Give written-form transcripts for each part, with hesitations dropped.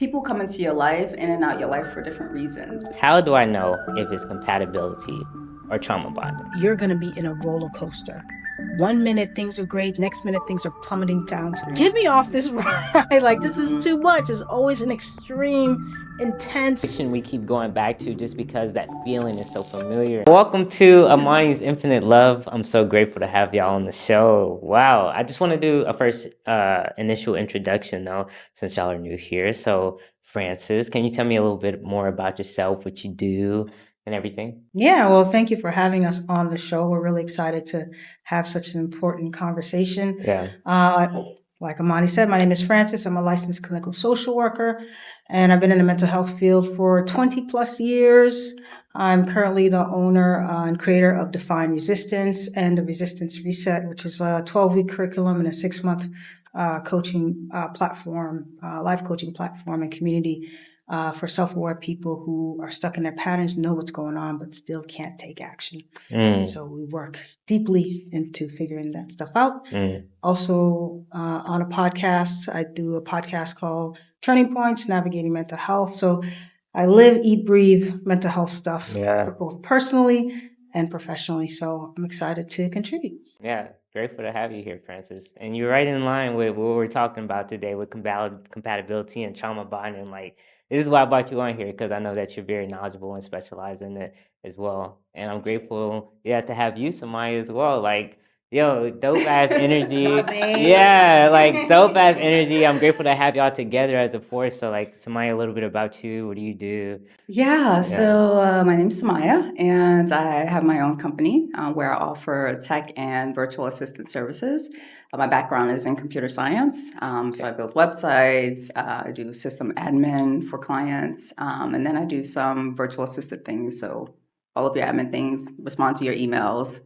People come into your life, in and out your life for different reasons. How do I know if it's compatibility or trauma bonding? You're going to be in a roller coaster. 1 minute things are great, next minute things are plummeting down. Get me off this ride. Like, this is too much. It's always an extreme, intense. We keep going back to just because that feeling is so familiar. Welcome to Ahmani's Infinite Love. I'm so grateful to have y'all on the show. Wow. I just want to do a first initial introduction though, since y'all are new here. So Francis, can you tell me a little bit more about yourself, what you do and everything? Yeah, well, thank you for having us on the show. We're really excited to have such an important conversation. Yeah. Like Ahmani said, my name is Francis. I'm a licensed clinical social worker, and I've been in the mental health field for 20 plus years. I'm currently the owner and creator of Define Resistance and the Resistance Reset, which is a 12-week curriculum and a 6-month coaching platform, life coaching platform and community for self-aware people who are stuck in their patterns, know what's going on, but still can't take action. And so we work deeply into figuring that stuff out. Also, on a podcast, I do a podcast called Turning Points, Navigating Mental Health. So I live, eat, breathe mental health stuff, both personally and professionally. So I'm excited to contribute. Yeah, grateful to have you here, Francis. And you're right in line with what we're talking about today with compatibility and trauma bonding. Like, this is why I brought you on here, because I know that you're very knowledgeable and specialize in it as well. And I'm grateful, to have you, Samaya, as well. Like, yo, dope ass energy. Yeah, like dope ass energy. I'm grateful to have y'all together as a force. So, like, Samaya, a little bit about you. What do you do? So my name's Samaya, and I have my own company where I offer tech and virtual assistant services. My background is in computer science, so I build websites, I do system admin for clients, and then I do some virtual assistant things, so all of your admin things, respond to your emails,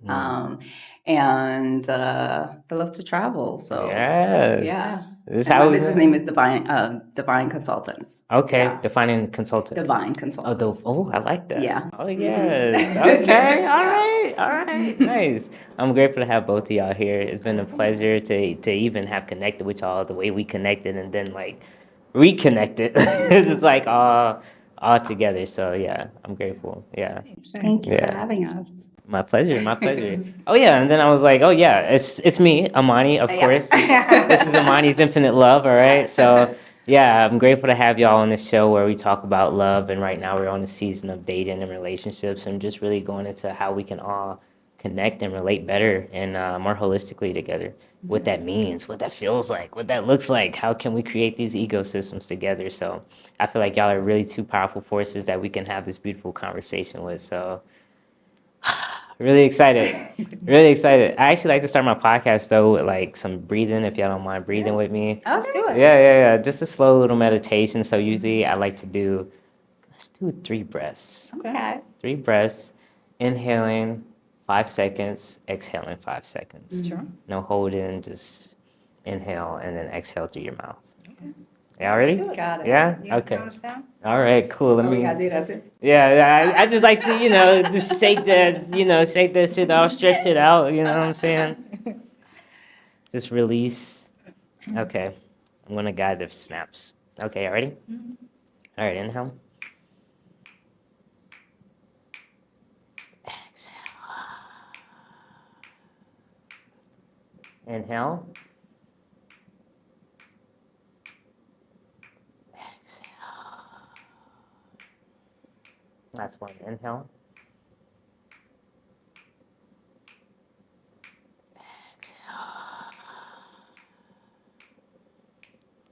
and I love to travel, so yeah. This is And how my business name is Divine Consultants. Okay, Yeah. Defining consultants. Divine Consultants. Oh, I like that. Yeah. Oh, yes. Okay. All right. Nice. I'm grateful to have both of y'all here. It's been a pleasure to even have connected with y'all the way we connected and then like reconnected. It's like all together. So yeah, I'm grateful. Yeah. Thank you for having us. My pleasure. Oh yeah, and then I was like, oh yeah, it's me, Ahmani, of course. This is Ahmani's Infinite Love, all right? So yeah, I'm grateful to have y'all on this show where we talk about love, and right now we're on a season of dating and relationships and just really going into how we can all connect and relate better and more holistically together. What that means, what that feels like, what that looks like, how can we create these ecosystems together? So I feel like y'all are really two powerful forces that we can have this beautiful conversation with. So really excited. I actually like to start my podcast though with like some breathing, if y'all don't mind breathing with me. Let's do it. Yeah. Just a slow little meditation. So usually I like to let's do 3 breaths. Okay. 3 breaths, inhaling 5 seconds, exhaling 5 seconds. Sure. No holding, just inhale and then exhale through your mouth. Okay. Y'all ready? Got it. Yeah? You Okay. count us down? All right, cool. Let We me. gotta do that too. Yeah, I just like to, just shake that shit out, stretch it out, you know what I'm saying? Just release. Okay, I'm gonna guide the snaps. Okay, you ready? All right, inhale. Exhale. Inhale. Exhale. Last one, inhale.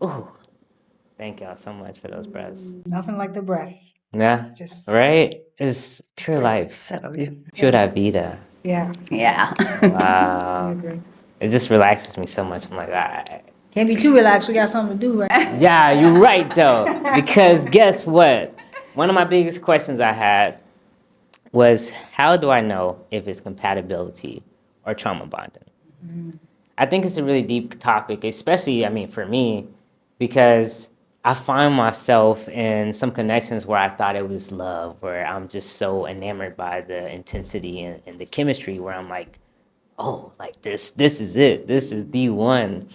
Ooh, thank y'all so much for those breaths. Nothing like the breath. Yeah, Just right? It's pure life, Settle you. pura vida. yeah. Yeah. I Wow. agree. It just relaxes me so much. I'm like, all right. Can't be too relaxed. We got something to do, right? Yeah, you're right though. Because guess what? One of my biggest questions I had was, how do I know if it's compatibility or trauma bonding? I think it's a really deep topic, especially, I mean, for me, because I find myself in some connections where I thought it was love, where I'm just so enamored by the intensity and the chemistry, where I'm like, oh, like this is it. This is the one.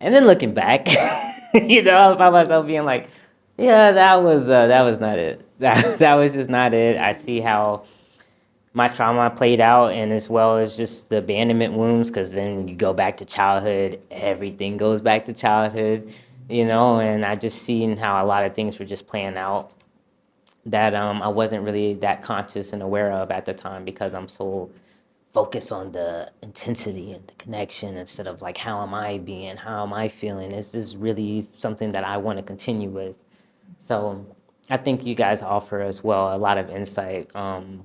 And then looking back, I found myself being like, Yeah, that was not it. That was just not it. I see how my trauma played out, and as well as just the abandonment wounds, because then you go back to childhood, everything goes back to childhood, and I just seen how a lot of things were just playing out that I wasn't really that conscious and aware of at the time because I'm so focused on the intensity and the connection instead of like how am I being, how am I feeling? Is this really something that I want to continue with? So I think you guys offer as well a lot of insight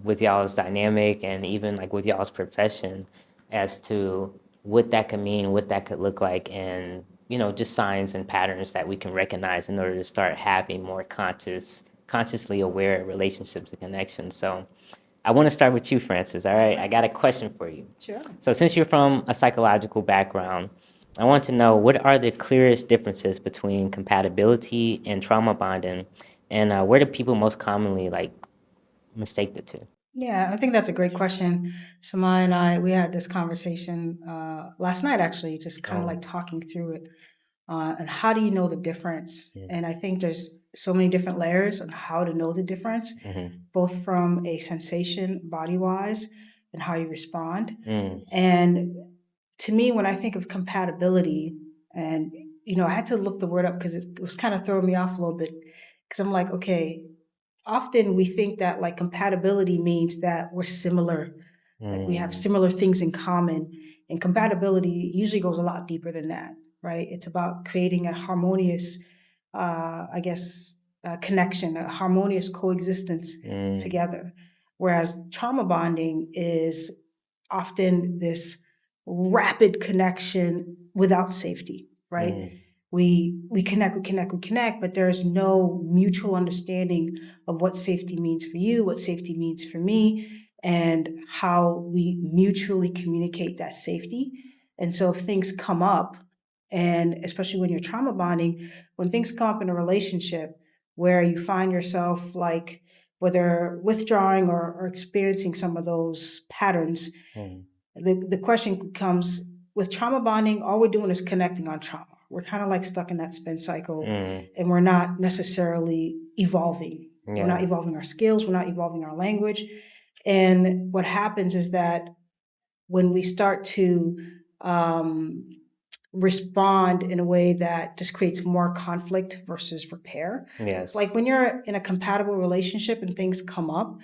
with y'all's dynamic and even like with y'all's profession as to what that could mean, what that could look like, and just signs and patterns that we can recognize in order to start having more consciously aware relationships and connections. So I want to start with you, Francis. All right, I got a question for you. Sure. So since you're from a psychological background, I want to know what are the clearest differences between compatibility and trauma bonding, and where do people most commonly like mistake the two? Yeah, I think that's a great question. Samaya and I, we had this conversation last night, actually, just kind of like talking through it. And how do you know the difference? And I think there's so many different layers on how to know the difference, both from a sensation, body wise, and how you respond. And to me, when I think of compatibility, and I had to look the word up because it was kind of throwing me off a little bit. Because I'm like, okay, often we think that like compatibility means that we're similar, like we have similar things in common. And compatibility usually goes a lot deeper than that, right? It's about creating a harmonious, connection, a harmonious coexistence together. Whereas trauma bonding is often this rapid connection without safety, right? We connect, but there's no mutual understanding of what safety means for you, what safety means for me, and how we mutually communicate that safety. And so if things come up, and especially when you're trauma bonding, when things come up in a relationship where you find yourself like whether withdrawing or experiencing some of those patterns, the question becomes with trauma bonding, all we're doing is connecting on trauma. We're kind of like stuck in that spin cycle and we're not necessarily evolving. We're not evolving our skills, we're not evolving our language. And what happens is that when we start to respond in a way that just creates more conflict versus repair. Yes. Like when you're in a compatible relationship and things come up,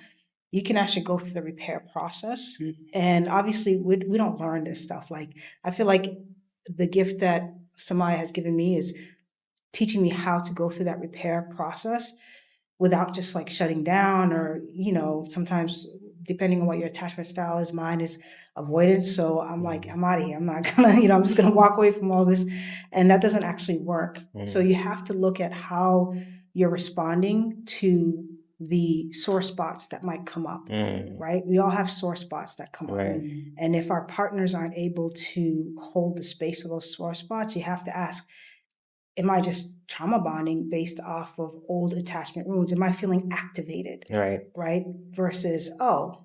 you can actually go through the repair process. And obviously, we don't learn this stuff. Like, I feel like the gift that Samaya has given me is teaching me how to go through that repair process without just like shutting down or, sometimes depending on what your attachment style is, mine is avoidance. So I'm like, I'm out of here. I'm not gonna, I'm just gonna walk away from all this. And that doesn't actually work. So you have to look at how you're responding to the sore spots that might come up, right? We all have sore spots that come up. And if our partners aren't able to hold the space of those sore spots, you have to ask, am I just trauma bonding based off of old attachment wounds? Am I feeling activated? Right? Versus, oh,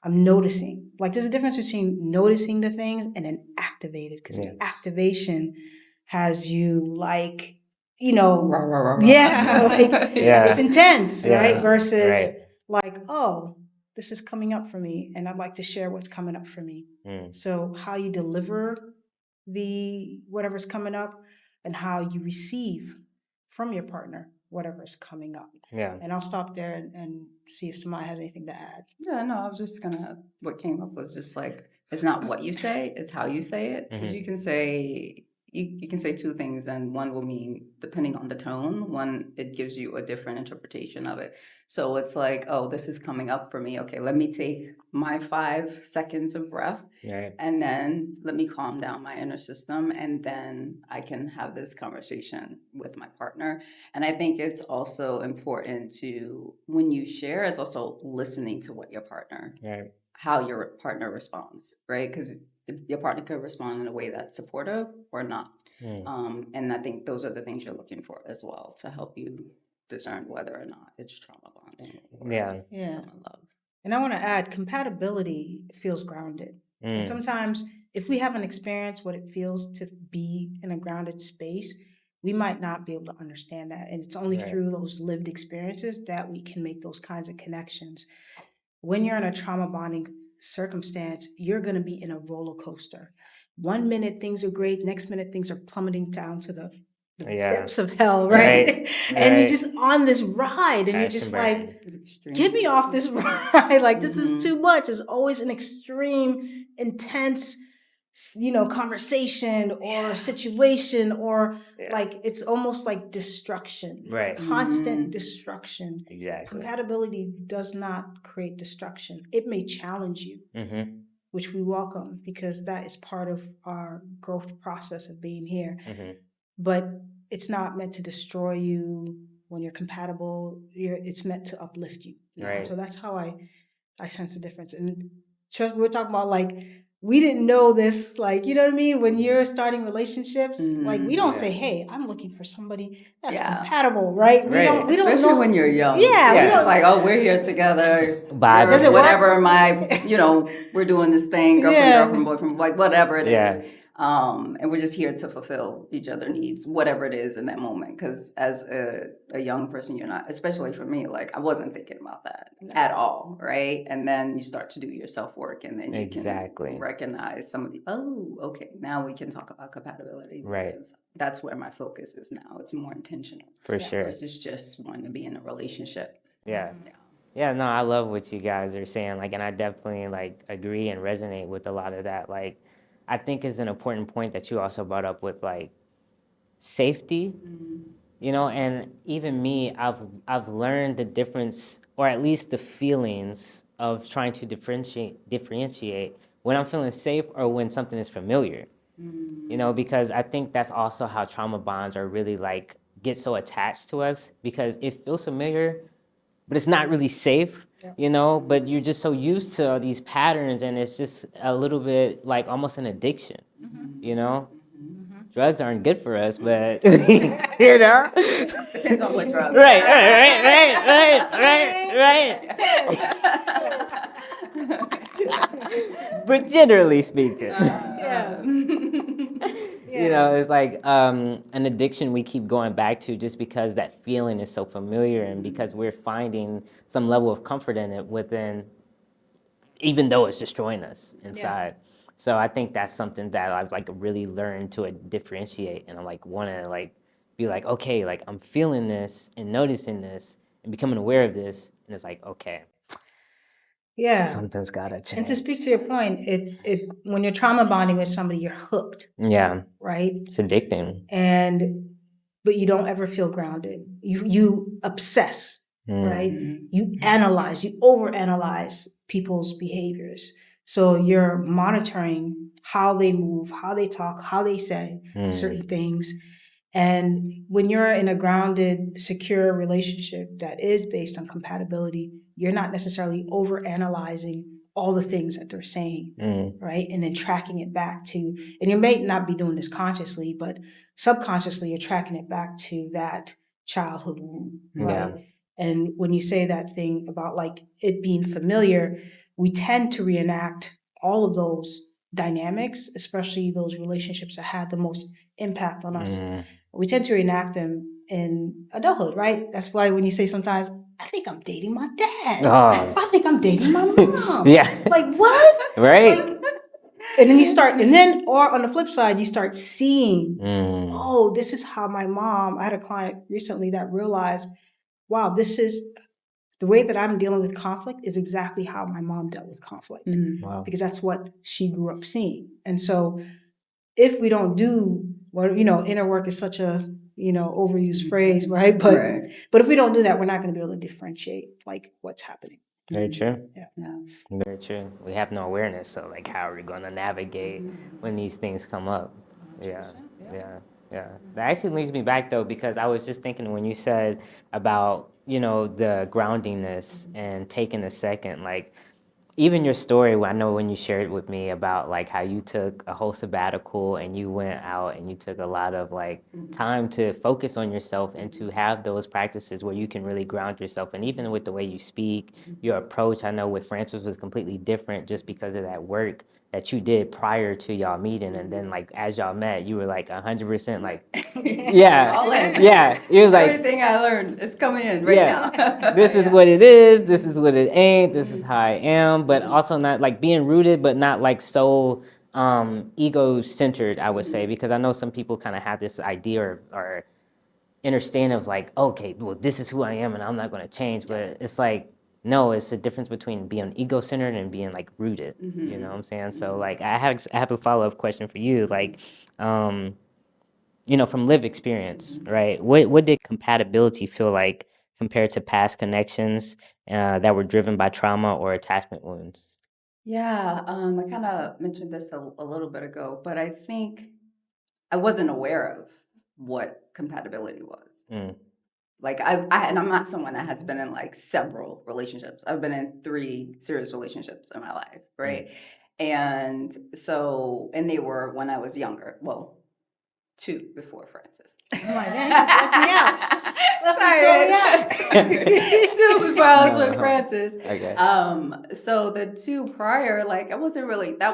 I'm noticing. Like there's a difference between noticing the things and then activated, because activation has you like, it's intense, right? Versus like, oh, this is coming up for me and I'd like to share what's coming up for me. So how you deliver the whatever's coming up and how you receive from your partner whatever's coming up. And I'll stop there and see if somebody has anything to add. Yeah, no, I was just what came up was just like, it's not what you say, it's how you say it. Because you can say, you can say two things and one will mean, depending on the tone, one, it gives you a different interpretation of it. So it's like, oh, this is coming up for me. Okay, let me take my 5 seconds of breath and then let me calm down my inner system. And then I can have this conversation with my partner. And I think it's also important to, when you share, it's also listening to what your partner, how your partner responds, right? Because your partner could respond in a way that's supportive or not. And I think those are the things you're looking for as well to help you discern whether or not it's trauma bonding or trauma love. And I want to add, compatibility feels grounded. And sometimes if we haven't experienced what it feels to be in a grounded space, we might not be able to understand that. And it's only Right. through those lived experiences that we can make those kinds of connections. When you're in a trauma bonding circumstance, you're going to be in a roller coaster. 1 minute things are great, next minute things are plummeting down to the Yeah. depths of hell, right? And you're Right. just on this ride, and you're Crash just and burn. like, get me off this ride. Like, this is Mhm. too much. It's always an extreme, intense, conversation or situation, or Yeah. like it's almost like destruction, Right. constant Mhm. destruction. Exactly. Compatibility does not create destruction. It may challenge you, Mm-hmm. which we welcome because that is part of our growth process of being here. Mm-hmm. But it's not meant to destroy you. When you're compatible, it's meant to uplift you. Right. So that's how I sense a difference. And trust, we're talking about like, we didn't know this, like, you know what I mean? When you're starting relationships, like we don't Mhm. say, hey, I'm looking for somebody that's Yeah. compatible, right? We Right. don't Especially know. when you're young. Yeah, we Yeah. It's don't. like, oh, we're here together. Vibing. Does it work? Whatever we're doing this thing, girlfriend, Yeah. girlfriend, boyfriend, like whatever it Yeah. is. And we're just here to fulfill each other's needs, whatever it is in that moment. Because as a young person, you're not, especially for me, like I wasn't thinking about that at all, right? And then you start to do your self work, and then you Exactly. can recognize some of the, oh, okay, now we can talk about compatibility. Right. Because that's where my focus is now. It's more intentional For sure. versus just wanting to be in a relationship. Yeah. Yeah, no, I love what you guys are saying. Like, and I definitely like agree and resonate with a lot of that. Like, I think is an important point that you also brought up with like safety, you know, and even me, I've learned the difference, or at least the feelings of trying to differentiate when I'm feeling safe or when something is familiar. You know, because I think that's also how trauma bonds are really like get so attached to us because it feels familiar, but it's not really safe, you know, but you're just so used to these patterns and it's just a little bit like almost an addiction, you know? Drugs aren't good for us, but you know? Depends on what drug. Right. But generally speaking. Yeah. You know, it's like an addiction we keep going back to just because that feeling is so familiar and because we're finding some level of comfort in it within, even though it's destroying us inside. So I think that's something that I've like really learned to differentiate, and I like want to like be like, okay, like I'm feeling this and noticing this and becoming aware of this, and it's like, okay, Yeah. something's gotta change. And to speak to your point, it when you're trauma bonding with somebody, you're hooked, Yeah, right? it's addicting. But you don't ever feel grounded. You obsess, right? You analyze, you overanalyze people's behaviors. So you're monitoring how they move, how they talk, how they say certain things. And when you're in a grounded, secure relationship that is based on compatibility, you're not necessarily overanalyzing all the things that they're saying, right? And then tracking it back to, and you may not be doing this consciously, but subconsciously you're tracking it back to that childhood wound, right? Yeah. And when you say that thing about like it being familiar, we tend to reenact all of those dynamics, especially those relationships that had the most impact on us. We tend to reenact them in adulthood, right? That's why when you say sometimes, I think I'm dating my dad. Oh. I think I'm dating my mom. Yeah. Like, what? Right. Like, and then you start, or on the flip side, you start seeing, oh, this is how my mom, I had a client recently that realized, wow, this is the way that I'm dealing with conflict is exactly how my mom dealt with conflict. Wow. Because that's what she grew up seeing. And so if we don't do what, inner work is such a, overused phrase, right? But if we don't do that, we're not going to be able to differentiate like what's happening. Very true. Yeah. Very true. We have no awareness, so like, how are we going to navigate when these things come up? Yeah. That actually leads me back though, because I was just thinking when you said about the groundingness and taking a second, like even your story, I know when you shared with me about like how you took a whole sabbatical and you went out and you took a lot of like time to focus on yourself and to have those practices where you can really ground yourself. And even with the way you speak, your approach, I know with Francis was completely different just because of that work that you did prior to y'all meeting. And then like as y'all met, you were like 100% like, yeah, All in. yeah. It was like, Everything I learned is coming in right yeah, now. this is what it is, this is what it ain't, this is how I am, but also not like being rooted, but not like so ego-centered, I would say, because I know some people kind of have this idea or understand of like, okay, well, this is who I am and I'm not going to change, but it's like, no, it's a difference between being ego-centered and being like rooted, you know what I'm saying? So like, I have a follow-up question for you, like, from lived experience, right? What did compatibility feel like compared to past connections that were driven by trauma or attachment wounds? Yeah, I kind of mentioned this a little bit ago, but I think I wasn't aware of what compatibility was. Mm. Like and I'm not someone that has been in like several relationships. I've been in 3 serious relationships in my life, right? And so, and they were when I was younger. Well, 2 before Francis. Oh my God, he just left me out. Sorry. 2 before I was with Francis. Okay. So the 2 prior, like that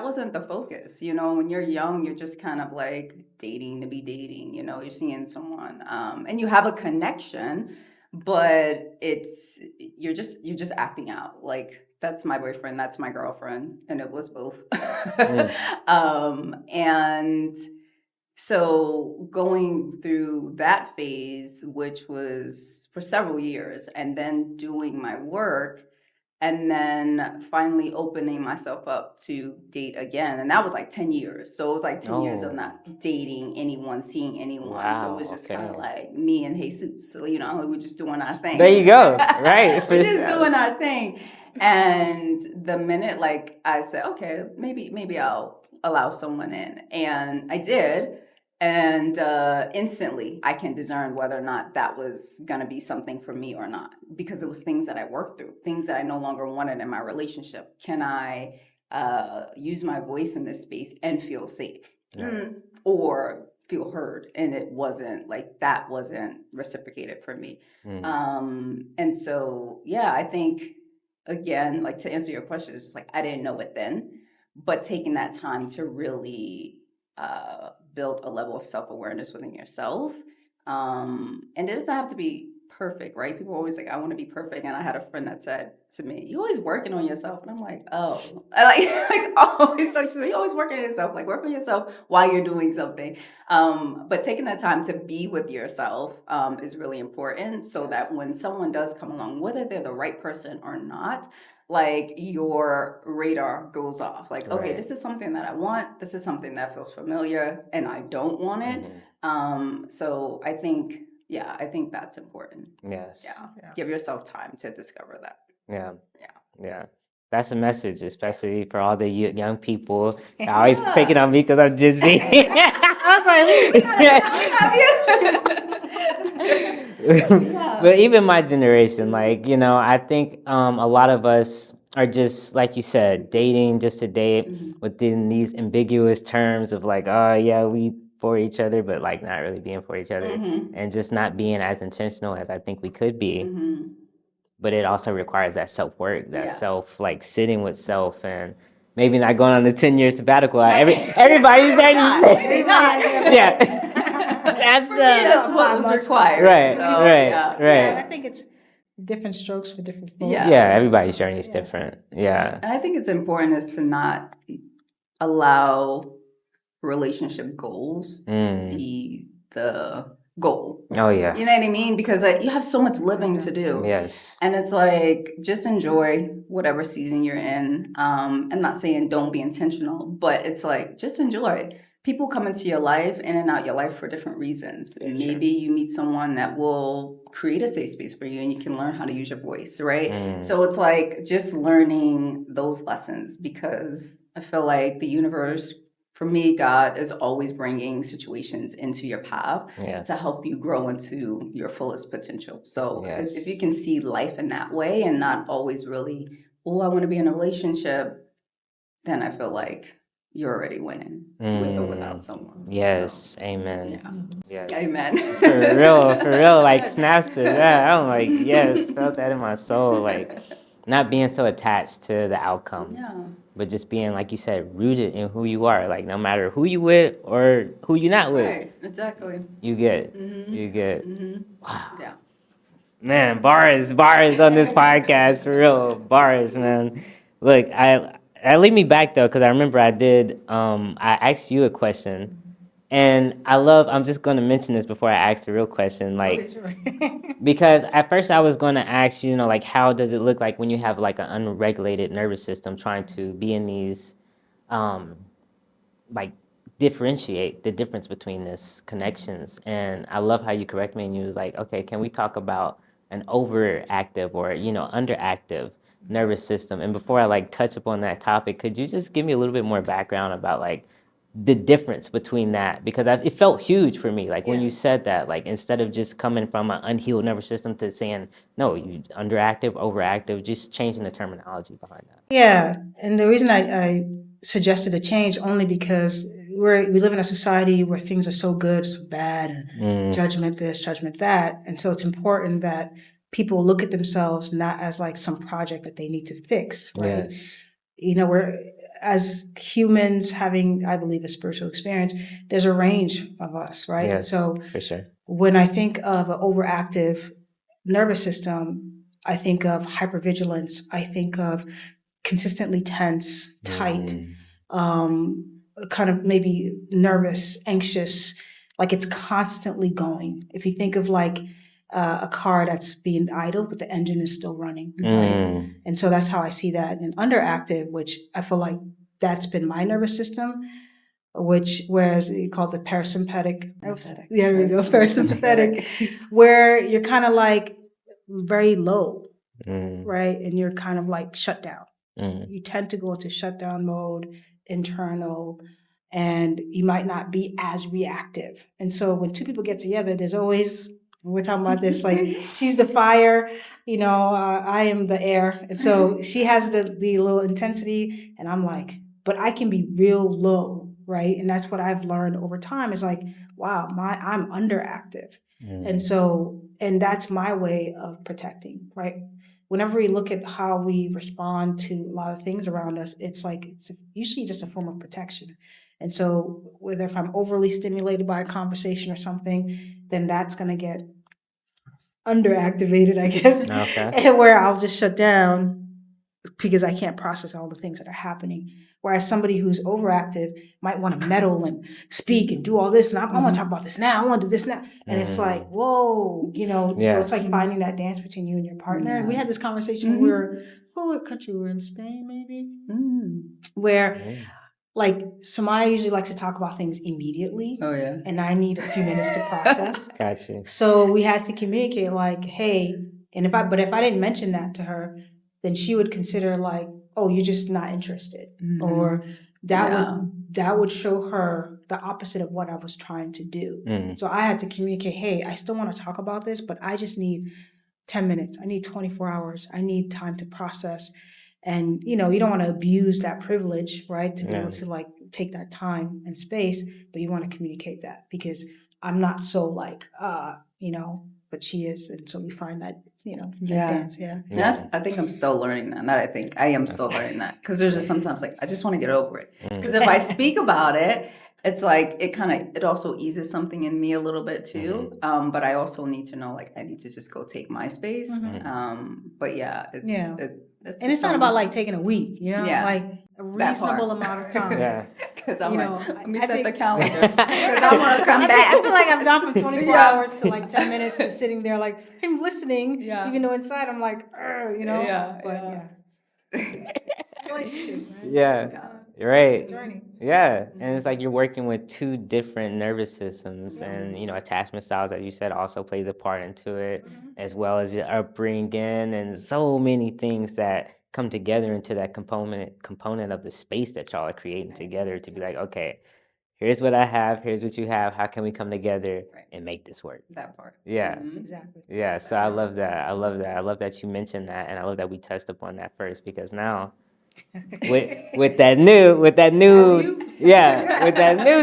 wasn't the focus. When you're young, you're just kind of like dating to be dating, you're seeing someone, and you have a connection, but you're just acting out. Like, that's my boyfriend, that's my girlfriend, and it was both. And so going through that phase, which was for several years, and then doing my work, and then finally opening myself up to date again. And that was like 10 years. So it was like 10 years of not dating anyone, seeing anyone. So it was just kind of like me and Jesus. So, we're just doing our thing. There you go. Right. We're just doing our thing. And the minute like I said, okay, maybe I'll allow someone in. And I did. And instantly I can discern whether or not that was going to be something for me or not, because it was things that I worked through, things that I no longer wanted in my relationship. Can I use my voice in this space and feel safe? Or feel heard? And it wasn't like, that wasn't reciprocated for me. And so, yeah, I think, again, like, to answer your question, it's just like, I didn't know it then, but taking that time to really build a level of self-awareness within yourself. And it doesn't have to be perfect, right? People are always like, I want to be perfect. And I had a friend that said to me, you always working on yourself. And I'm like, oh, I like always like, you always working on yourself, like work on yourself while you're doing something. But taking that time to be with yourself is really important, so that when someone does come along, whether they're the right person or not, like, your radar goes off. Like, okay, this is something that I want. This is something that feels familiar, and I don't want it. So I think that's important. Yes. Yeah. Give yourself time to discover that. Yeah. That's a message, especially for all the young people. I always picking on me because I'm Gen Z. But even my generation, like, I think a lot of us are just, like you said, dating just to date within these ambiguous terms of like, oh yeah, we for each other, but like not really being for each other, and just not being as intentional as I think we could be. But it also requires that self-work, that self, like sitting with self, and maybe not going on a 10-year sabbatical. Everybody's there to say, That's what was required. Right. I think it's different strokes for different folks. Yeah, everybody's journey is different. Yeah. And I think it's important is to not allow relationship goals to be the goal. Oh yeah. You know what I mean? Because you have so much living to do. Yes. And it's like, just enjoy whatever season you're in. I'm not saying don't be intentional, but it's like, just enjoy. People come into your life, in and out your life, for different reasons. And maybe you meet someone that will create a safe space for you, and you can learn how to use your voice, right? So it's like just learning those lessons, because I feel like the universe, for me, God is always bringing situations into your path to help you grow into your fullest potential. So if you can see life in that way and not always really oh, I want to be in a relationship, then I feel like you're already winning with or without someone. Yes, amen. Yeah. Yes. Amen. For real, like snaps to that. I'm like, yes, felt that in my soul. Like, not being so attached to the outcomes, Yeah. but just being, like you said, rooted in who you are. Like, no matter who you with or who you not with, Right, exactly. you good. You good. Wow. Yeah. Man, bars on this podcast, for real, bars, man. Look, I lead me back though, because I remember I asked you a question, and I'm just going to mention this before I ask the real question, like, Okay, sure. because at first I was going to ask you, like, how does it look like when you have like an unregulated nervous system trying to be in these, um, like differentiate the difference between these connections. And I love how you correct me and you was like, okay, can we talk about an overactive or underactive nervous system? And before I like touch upon that topic, could you just give me a little bit more background about like the difference between that? Because it felt huge for me, like when you said that, like instead of just coming from an unhealed nervous system to saying no, you underactive, overactive, just changing the terminology behind that. Yeah, and the reason I suggested a change only because we live in a society where things are so good, so bad, and judgment this, judgment that, and so it's important that people look at themselves not as like some project that they need to fix, right? Yes. We're as humans having, I believe, a spiritual experience. There's a range of us, right? Yes, So for sure. when I think of an overactive nervous system, I think of hypervigilance. I think of consistently tense, tight, kind of maybe nervous, anxious, like it's constantly going. If you think of like a car that's being idle, but the engine is still running, right? And so that's how I see that. And underactive, which I feel like that's been my nervous system, whereas you call it parasympathetic. Yeah, there we go, parasympathetic, where you're kind of like very low, right? And you're kind of like shut down. You tend to go into shutdown mode, internal, and you might not be as reactive. And so when two people get together, there's always, we're talking about this, like she's the fire, I am the air. And so she has the little intensity, and I'm like, but I can be real low, right? And that's what I've learned over time is like, wow, I'm underactive. And that's my way of protecting, right? Whenever we look at how we respond to a lot of things around us, it's usually just a form of protection. And so whether if I'm overly stimulated by a conversation or something, then that's going to get underactivated, I guess, Okay. where I'll just shut down because I can't process all the things that are happening. Whereas somebody who's overactive might want to meddle and speak and do all this, and I want to talk about this now, I want to do this now. And it's like, whoa, so it's like finding that dance between you and your partner. And we had this conversation when we were, what country we were in, Spain maybe? Where like Samaya usually likes to talk about things immediately. Oh, yeah. And I need a few minutes to process. Gotcha. So we had to communicate like, hey, and if I didn't mention that to her, then she would consider like, oh, you're just not interested. Or that would show her the opposite of what I was trying to do. So I had to communicate, hey, I still want to talk about this, but I just need 10 minutes. I need 24 hours. I need time to process. And, you don't want to abuse that privilege, right? To be able to like take that time and space, but you want to communicate that because I'm not so like, but she is. And so we find that, that dance. Yeah. I think I'm still learning that. Not I think I am still learning that because there's just sometimes like I just want to get over it. Because if I speak about it, it's like it also eases something in me a little bit too. But I also need to know like I need to just go take my space. But yeah, it's not about like taking a week, like a reasonable amount of time. Yeah. Because I'm like, let me set the calendar because I want to come back. I feel like I've gone from 24 hours to like 10 minutes to sitting there like I'm listening, even though inside I'm like, relationships, right? Yeah. Right. It's a journey. Yeah. And it's like you're working with two different nervous systems and, attachment styles, that you said, also plays a part into it, as well as your upbringing and so many things that come together into that component of the space that y'all are creating together to be like, okay, here's what I have, here's what you have. How can we come together and make this work? That part. Yeah. Mhm. Exactly. Yeah, so I love that. I love that. I love that you mentioned that, and I love that we touched upon that first because now with that new with that new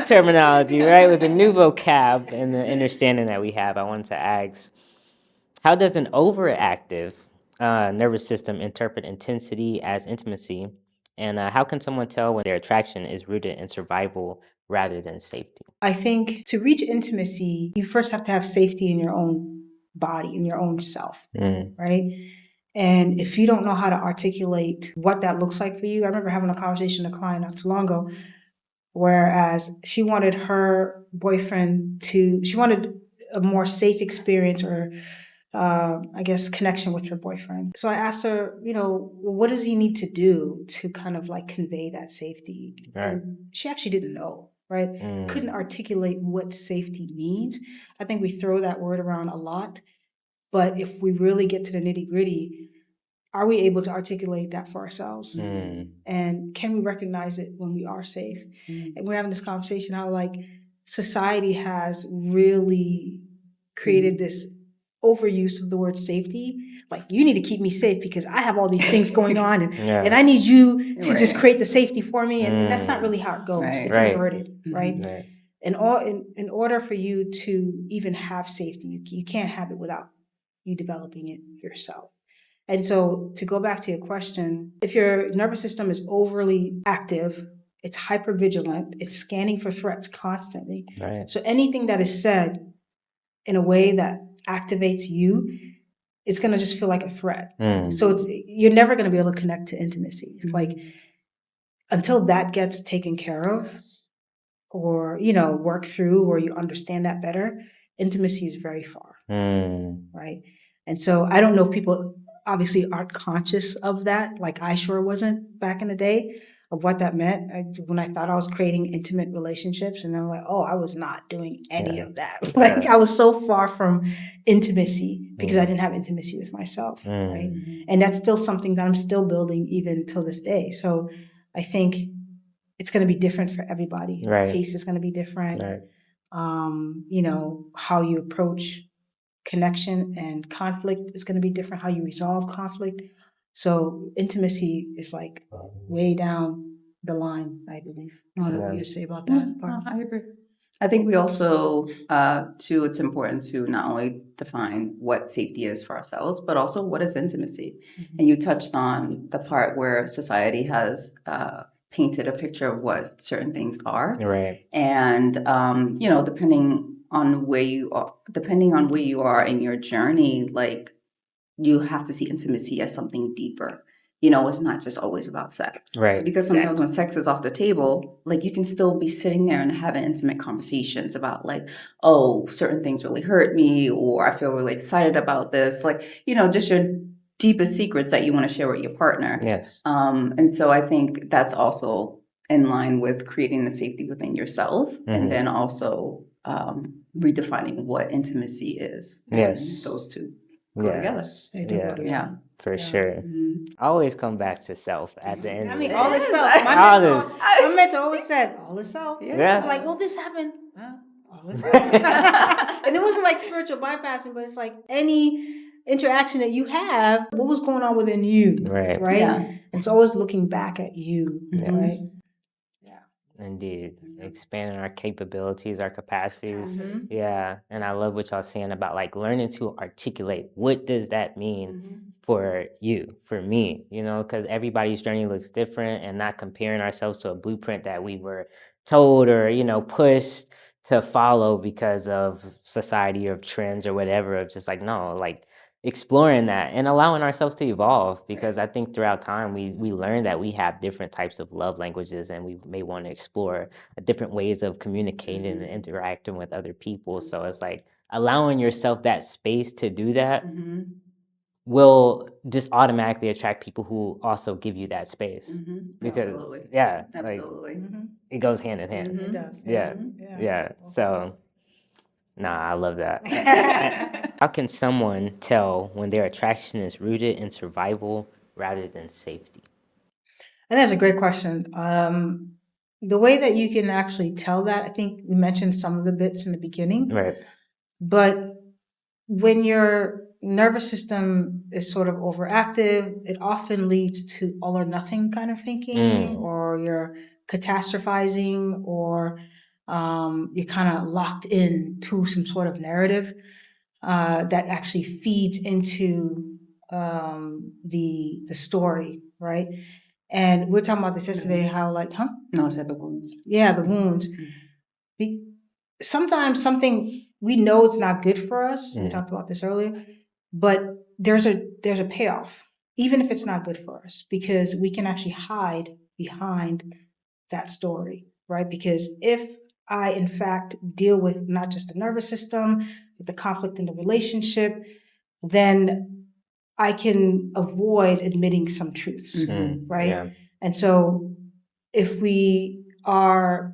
terminology, right? With the new vocab and the understanding that we have, I wanted to ask, how does an overactive nervous system interpret intensity as intimacy, and how can someone tell when their attraction is rooted in survival rather than safety? I think to reach intimacy, you first have to have safety in your own body, in your own self, right? And if you don't know how to articulate what that looks like for you, I remember having a conversation with a client not too long ago, whereas she wanted her boyfriend she wanted a more safe experience or I guess, connection with her boyfriend. So I asked her, what does he need to do to kind of like convey that safety? Right. And she actually didn't know, right? Couldn't articulate what safety means. I think we throw that word around a lot. But if we really get to the nitty gritty, are we able to articulate that for ourselves? And can we recognize it when we are safe? And we're having this conversation how like society has really created this overuse of the word safety. Like, you need to keep me safe because I have all these things going on and I need you to just create the safety for me. And that's not really how it goes. Right. It's inverted, right? Right. In order for you to even have safety, you can't have it without you developing it yourself. And so to go back to your question, if your nervous system is overly active, it's hypervigilant, it's scanning for threats constantly. Right. So anything that is said in a way that activates you, it's going to just feel like a threat. So you're never going to be able to connect to intimacy. Like, until that gets taken care of or, work through, or you understand that better, intimacy is very far. Right. And so I don't know if people obviously aren't conscious of that. Like I sure wasn't back in the day of what that meant when I thought I was creating intimate relationships. And I'm like, oh, I was not doing any of that. Like I was so far from intimacy because I didn't have intimacy with myself. Right. And that's still something that I'm still building even till this day. So I think it's going to be different for everybody. Right. The pace is going to be different. Right. How you approach connection and conflict is going to be different, how you resolve conflict. So intimacy is like way down the line, I believe. I don't know what you say about that part. I agree. I think we also, too, it's important to not only define what safety is for ourselves, but also what is intimacy. And you touched on the part where society has painted a picture of what certain things are. Right. And, depending on where you are in your journey, like, you have to see intimacy as something deeper. It's not just always about sex. Right. Because sometimes when sex is off the table, like, you can still be sitting there and having intimate conversations about, like, oh, certain things really hurt me, or I feel really excited about this. Like, just your deepest secrets that you want to share with your partner. Yes. And so I think that's also in line with creating the safety within yourself, and then also redefining what intimacy is. Yes. And those two go together. They do go together. For sure. I always come back to self at the end. I mean, of all it. is self. My mentor always said, all is self. Yeah. I'm like, well, this happened. All is self. And it wasn't like spiritual bypassing, but it's like any interaction that you have, what was going on within you? Right. Yeah. It's always looking back at you, right? Indeed. Expanding our capabilities, our capacities. Yeah. And I love what y'all saying about like learning to articulate what does that mean for you, for me, because everybody's journey looks different, and not comparing ourselves to a blueprint that we were told or, pushed to follow because of society or trends or whatever. Of just like, no, like exploring that and allowing ourselves to evolve, because I think throughout time we learn that we have different types of love languages, and we may want to explore different ways of communicating and interacting with other people. So it's like allowing yourself that space to do that will just automatically attract people who also give you that space. Because Absolutely. like, it goes hand in hand. It does. Yeah. So I love that. How can someone tell when their attraction is rooted in survival rather than safety? And that's a great question. the way that you can actually tell that, I think we mentioned some of the bits in the beginning, Right. but when your nervous system is sort of overactive, it often leads to all or nothing kind of thinking, or you're catastrophizing, or you're kind of locked in to some sort of narrative that actually feeds into the story, right? And we are talking about this yesterday, how like, No, I said the wounds. Yeah, the wounds. Sometimes something we know it's not good for us. We talked about this earlier, but there's a payoff, even if it's not good for us, because we can actually hide behind that story, right? Because if I, in fact, deal with not just the nervous system, but the conflict in the relationship, then I can avoid admitting some truths, right? Yeah. And so if we are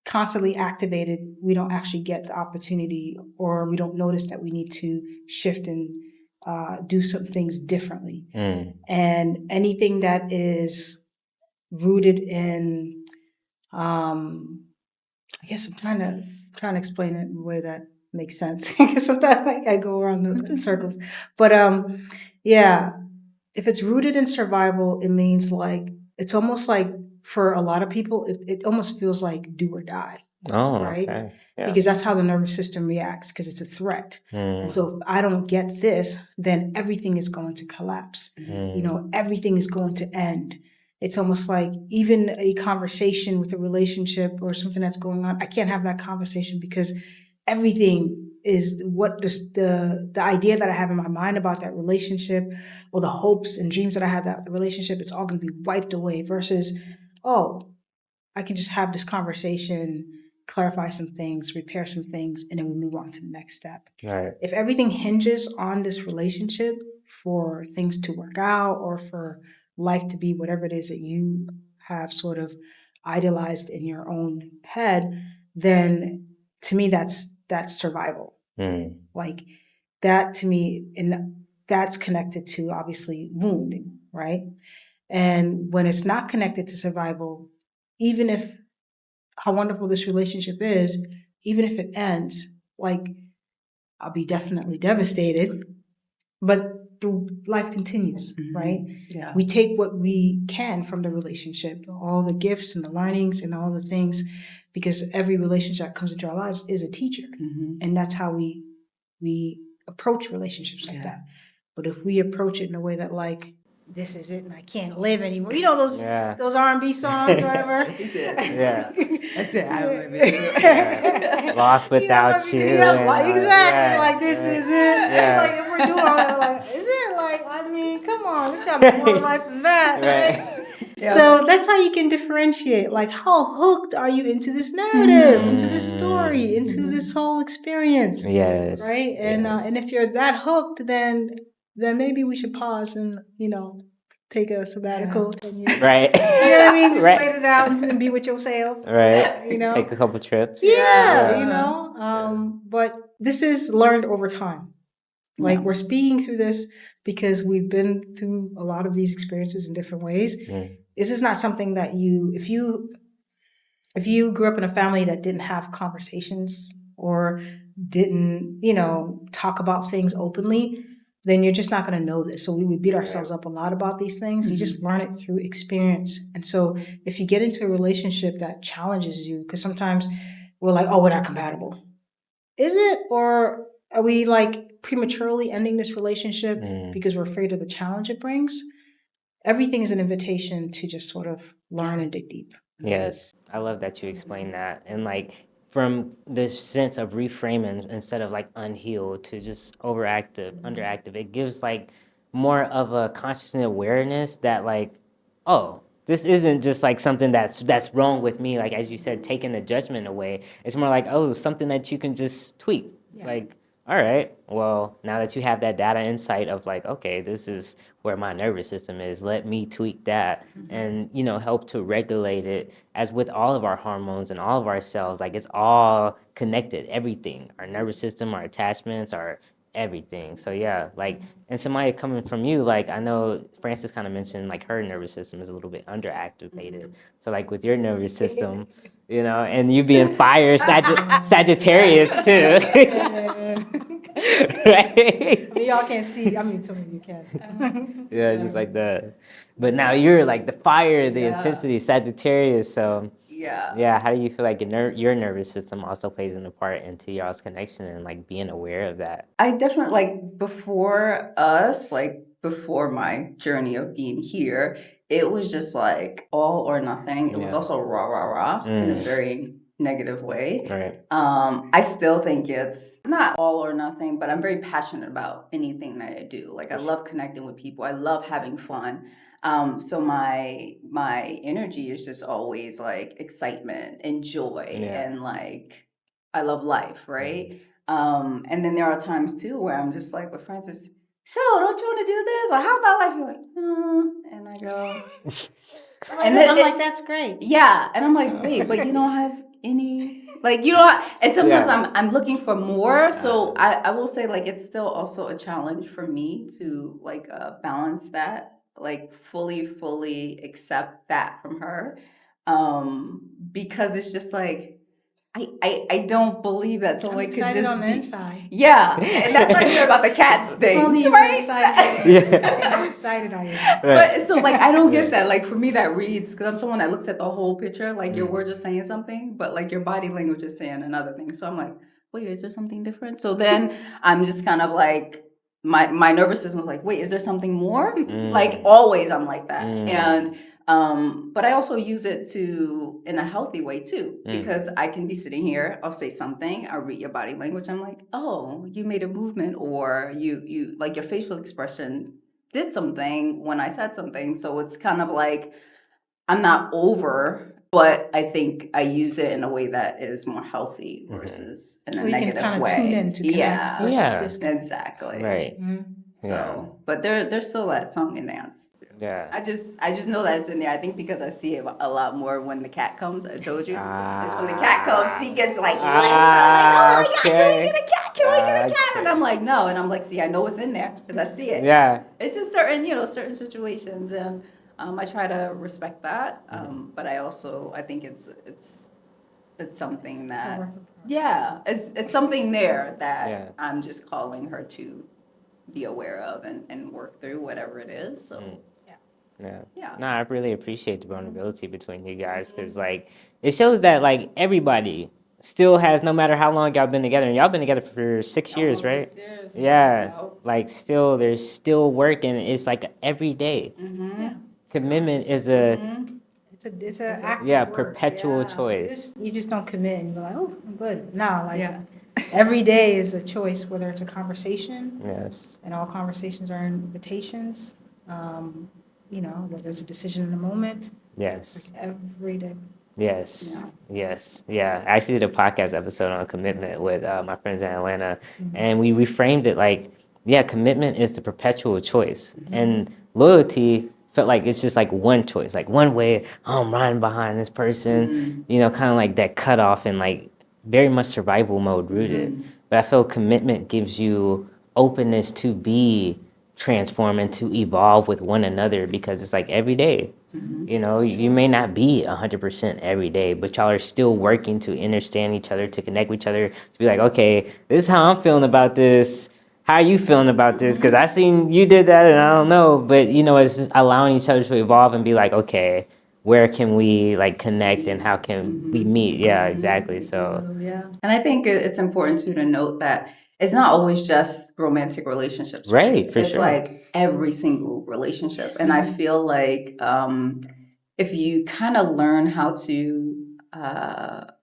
constantly activated, we don't actually get the opportunity, or we don't notice that we need to shift and do some things differently. And anything that is rooted in, I guess I'm trying to explain it in a way that makes sense, because sometimes I go around in circles. But yeah, if it's rooted in survival, it means like it's almost like for a lot of people, it almost feels like do or die. Oh, right? okay. Yeah. Because that's how the nervous system reacts, because it's a threat. And so if I don't get this, then everything is going to collapse. You know, everything is going to end. It's almost like even a conversation with a relationship or something that's going on, I can't have that conversation because everything is what the idea that I have in my mind about that relationship, or the hopes and dreams that I have that the relationship, it's all going to be wiped away, versus, oh, I can just have this conversation, clarify some things, repair some things, and then we move on to the next step. Right. If everything hinges on this relationship for things to work out, or for life to be whatever it is that you have sort of idealized in your own head, then to me that's survival. Like that to me, and that's connected to obviously wounding, right? And when it's not connected to survival, even if how wonderful this relationship is, even if it ends, like I'll be definitely devastated, but the life continues, right? Yeah. We take what we can from the relationship, all the gifts and the learnings and all the things, because every relationship that comes into our lives is a teacher. And that's how we approach relationships like that. But if we approach it in a way that like, this is it and I can't live anymore. You know those R&B songs or whatever? Yeah. That's it. I don't live Lost without you. Exactly. Like this is it. Like if we're doing all that, like, is it like, I mean, come on, there's gotta be more life than that, right? So that's how you can differentiate. Like, how hooked are you into this narrative, into this story, into this whole experience? Yes. Right. And if you're that hooked, then maybe we should pause and take a sabbatical 10 years. Right. You know what I mean? Just Right. wait it out and be with yourself. Right. You know? Take a couple trips. Yeah. But this is learned over time. Like we're speaking through this because we've been through a lot of these experiences in different ways. This is not something that if you grew up in a family that didn't have conversations, or didn't, talk about things openly, then you're just not going to know this. So we would beat ourselves up a lot about these things. You just learn it through experience. And so if you get into a relationship that challenges you, because sometimes we're like, oh, we're not compatible. Is it? Or are we like prematurely ending this relationship because we're afraid of the challenge it brings? Everything is an invitation to just sort of learn and dig deep. Yes, I love that you explained that. And like from this sense of reframing instead of like unhealed to just overactive, underactive, it gives like more of a conscious awareness that like, oh, this isn't just like something that's wrong with me. Like as you said, taking the judgment away. It's more like, oh, something that you can just tweak. It's like, all right, well, now that you have that data insight of like, okay, this is where my nervous system is, let me tweak that and, help to regulate it. As with all of our hormones and all of our cells, like it's all connected, everything, our nervous system, our attachments, our everything. So yeah, like, and somebody coming from you, like I know Frances kind of mentioned like her nervous system is a little bit underactivated. So like with your nervous system, and you being fire Sagittarius too. Right? I mean, y'all can't see. I mean, some of you can. Yeah, just like that. But now you're like the fire, the Yeah. intensity, Sagittarius. So Yeah. yeah, how do you feel like your nervous system also plays a part into y'all's connection and like being aware of that? I definitely like before my journey of being here, it was just like all or nothing. It was Yeah. also rah rah rah in a very negative way. Right. I still think it's not all or nothing, but I'm very passionate about anything that I do. Like I love connecting with people. I love having fun. So my energy is just always like excitement and joy and like I love life, right? And then there are times too where I'm just like with Francis, so don't you want to do this? Or how about life? You're like, and I go, And then I'm like, that's great. yeah. And I'm like, wait, but you don't have any, like, and sometimes I'm looking for more. So I will say like, it's still also a challenge for me to like balance that, like fully accept that from her. Because it's just like, I don't believe that someone could excited just on the be inside. Yeah, and that's not even about the cats thing, Only you right? excited. Yeah. How excited I am. But so like I don't get that. Like for me, that reads because I'm someone that looks at the whole picture. Like your words are saying something, but like your body language is saying another thing. So I'm like, wait, is there something different? So then I'm just kind of like my nervous system was like, wait, is there something more? Like always, I'm like that, and. But I also use it in a healthy way too, because I can be sitting here, I'll say something, I'll read your body language. I'm like, oh, you made a movement, or you like your facial expression did something when I said something. So it's kind of like, I'm not over, but I think I use it in a way that is more healthy versus in a We can negative kind of way. tune in to connect versus disconnect. Exactly. Right. So, but there's still that song and dance. Yeah. I just know that it's in there. I think because I see it a lot more when the cat comes. I told you, it's when the cat comes, she gets like lit. I'm like, oh my god, can we get a cat? Can we get a cat? And I'm like, no. And I'm like, see, I know it's in there because I see it. Yeah. It's just certain situations, and I try to respect that. But I think it's something that it's something there that I'm just calling her to be aware of and work through whatever it is. So. Yeah. No, I really appreciate the vulnerability between you guys because, like, it shows that, like, everybody still has, no matter how long y'all been together, and y'all been together for 6 years, right? 6 years. Yeah. Like, there's still work, and it's like every day. Commitment is It's a active work. perpetual choice. You just don't commit and you're like, oh, I'm good. No, like every day is a choice, whether it's a conversation. Yes. And all conversations are invitations. Whether it's a decision in the moment. Yes. Like every day. Yes. Yeah. I actually did a podcast episode on commitment with my friends in Atlanta, and we reframed it like, commitment is the perpetual choice, and loyalty felt like it's just like one choice, like one way. Oh, I'm riding behind this person, kind of like that cutoff and like very much survival mode rooted. But I feel commitment gives you openness to be transform and to evolve with one another because it's like every day. You may not be 100% every day, but y'all are still working to understand each other, to connect with each other, to be like, okay, this is how I'm feeling about this. How are you feeling about this? Because I seen you did that and I don't know. But, it's just allowing each other to evolve and be like, okay, where can we like connect and how can we meet? Yeah, exactly. So, And I think it's important too to note that it's not always just romantic relationships. Right, for it's sure. like every single relationship. And I feel like if you kind of learn how to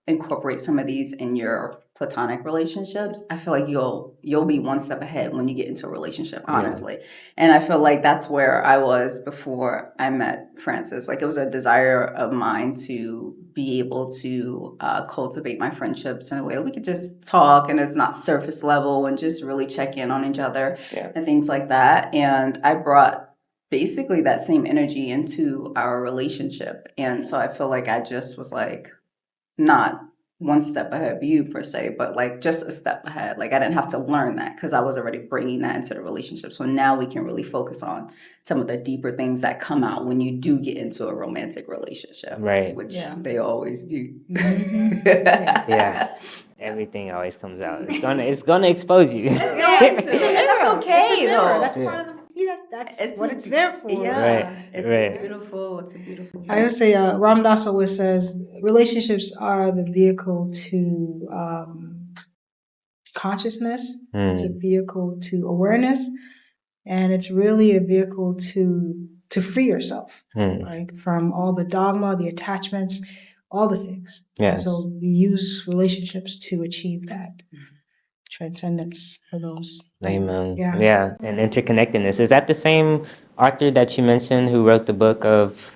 incorporate some of these in your platonic relationships, I feel like you'll be one step ahead when you get into a relationship, honestly. And I feel like that's where I was before I met Francis. Like it was a desire of mine to be able to cultivate my friendships in a way that we could just talk and it's not surface level and just really check in on each other and things like that. And I brought basically that same energy into our relationship. And so I feel like I just was like not one step ahead of you per se, but like just a step ahead. Like I didn't have to learn that because I was already bringing that into the relationship. So now we can really focus on some of the deeper things that come out when you do get into a romantic relationship, Right. which they always do. Yeah. Everything always comes out. It's gonna expose you. And that's okay, It's a mirror. though. That's part of the. That's what it's there for. Yeah, Right, it's right. beautiful. It's a beautiful. I would say Ram Dass always says relationships are the vehicle to consciousness. It's a vehicle to awareness, and it's really a vehicle to free yourself, right, from all the dogma, the attachments, all the things. Yes. So we use relationships to achieve that transcendence for those. Amen. Yeah. Yeah, and interconnectedness. Is that the same author that you mentioned who wrote the book of?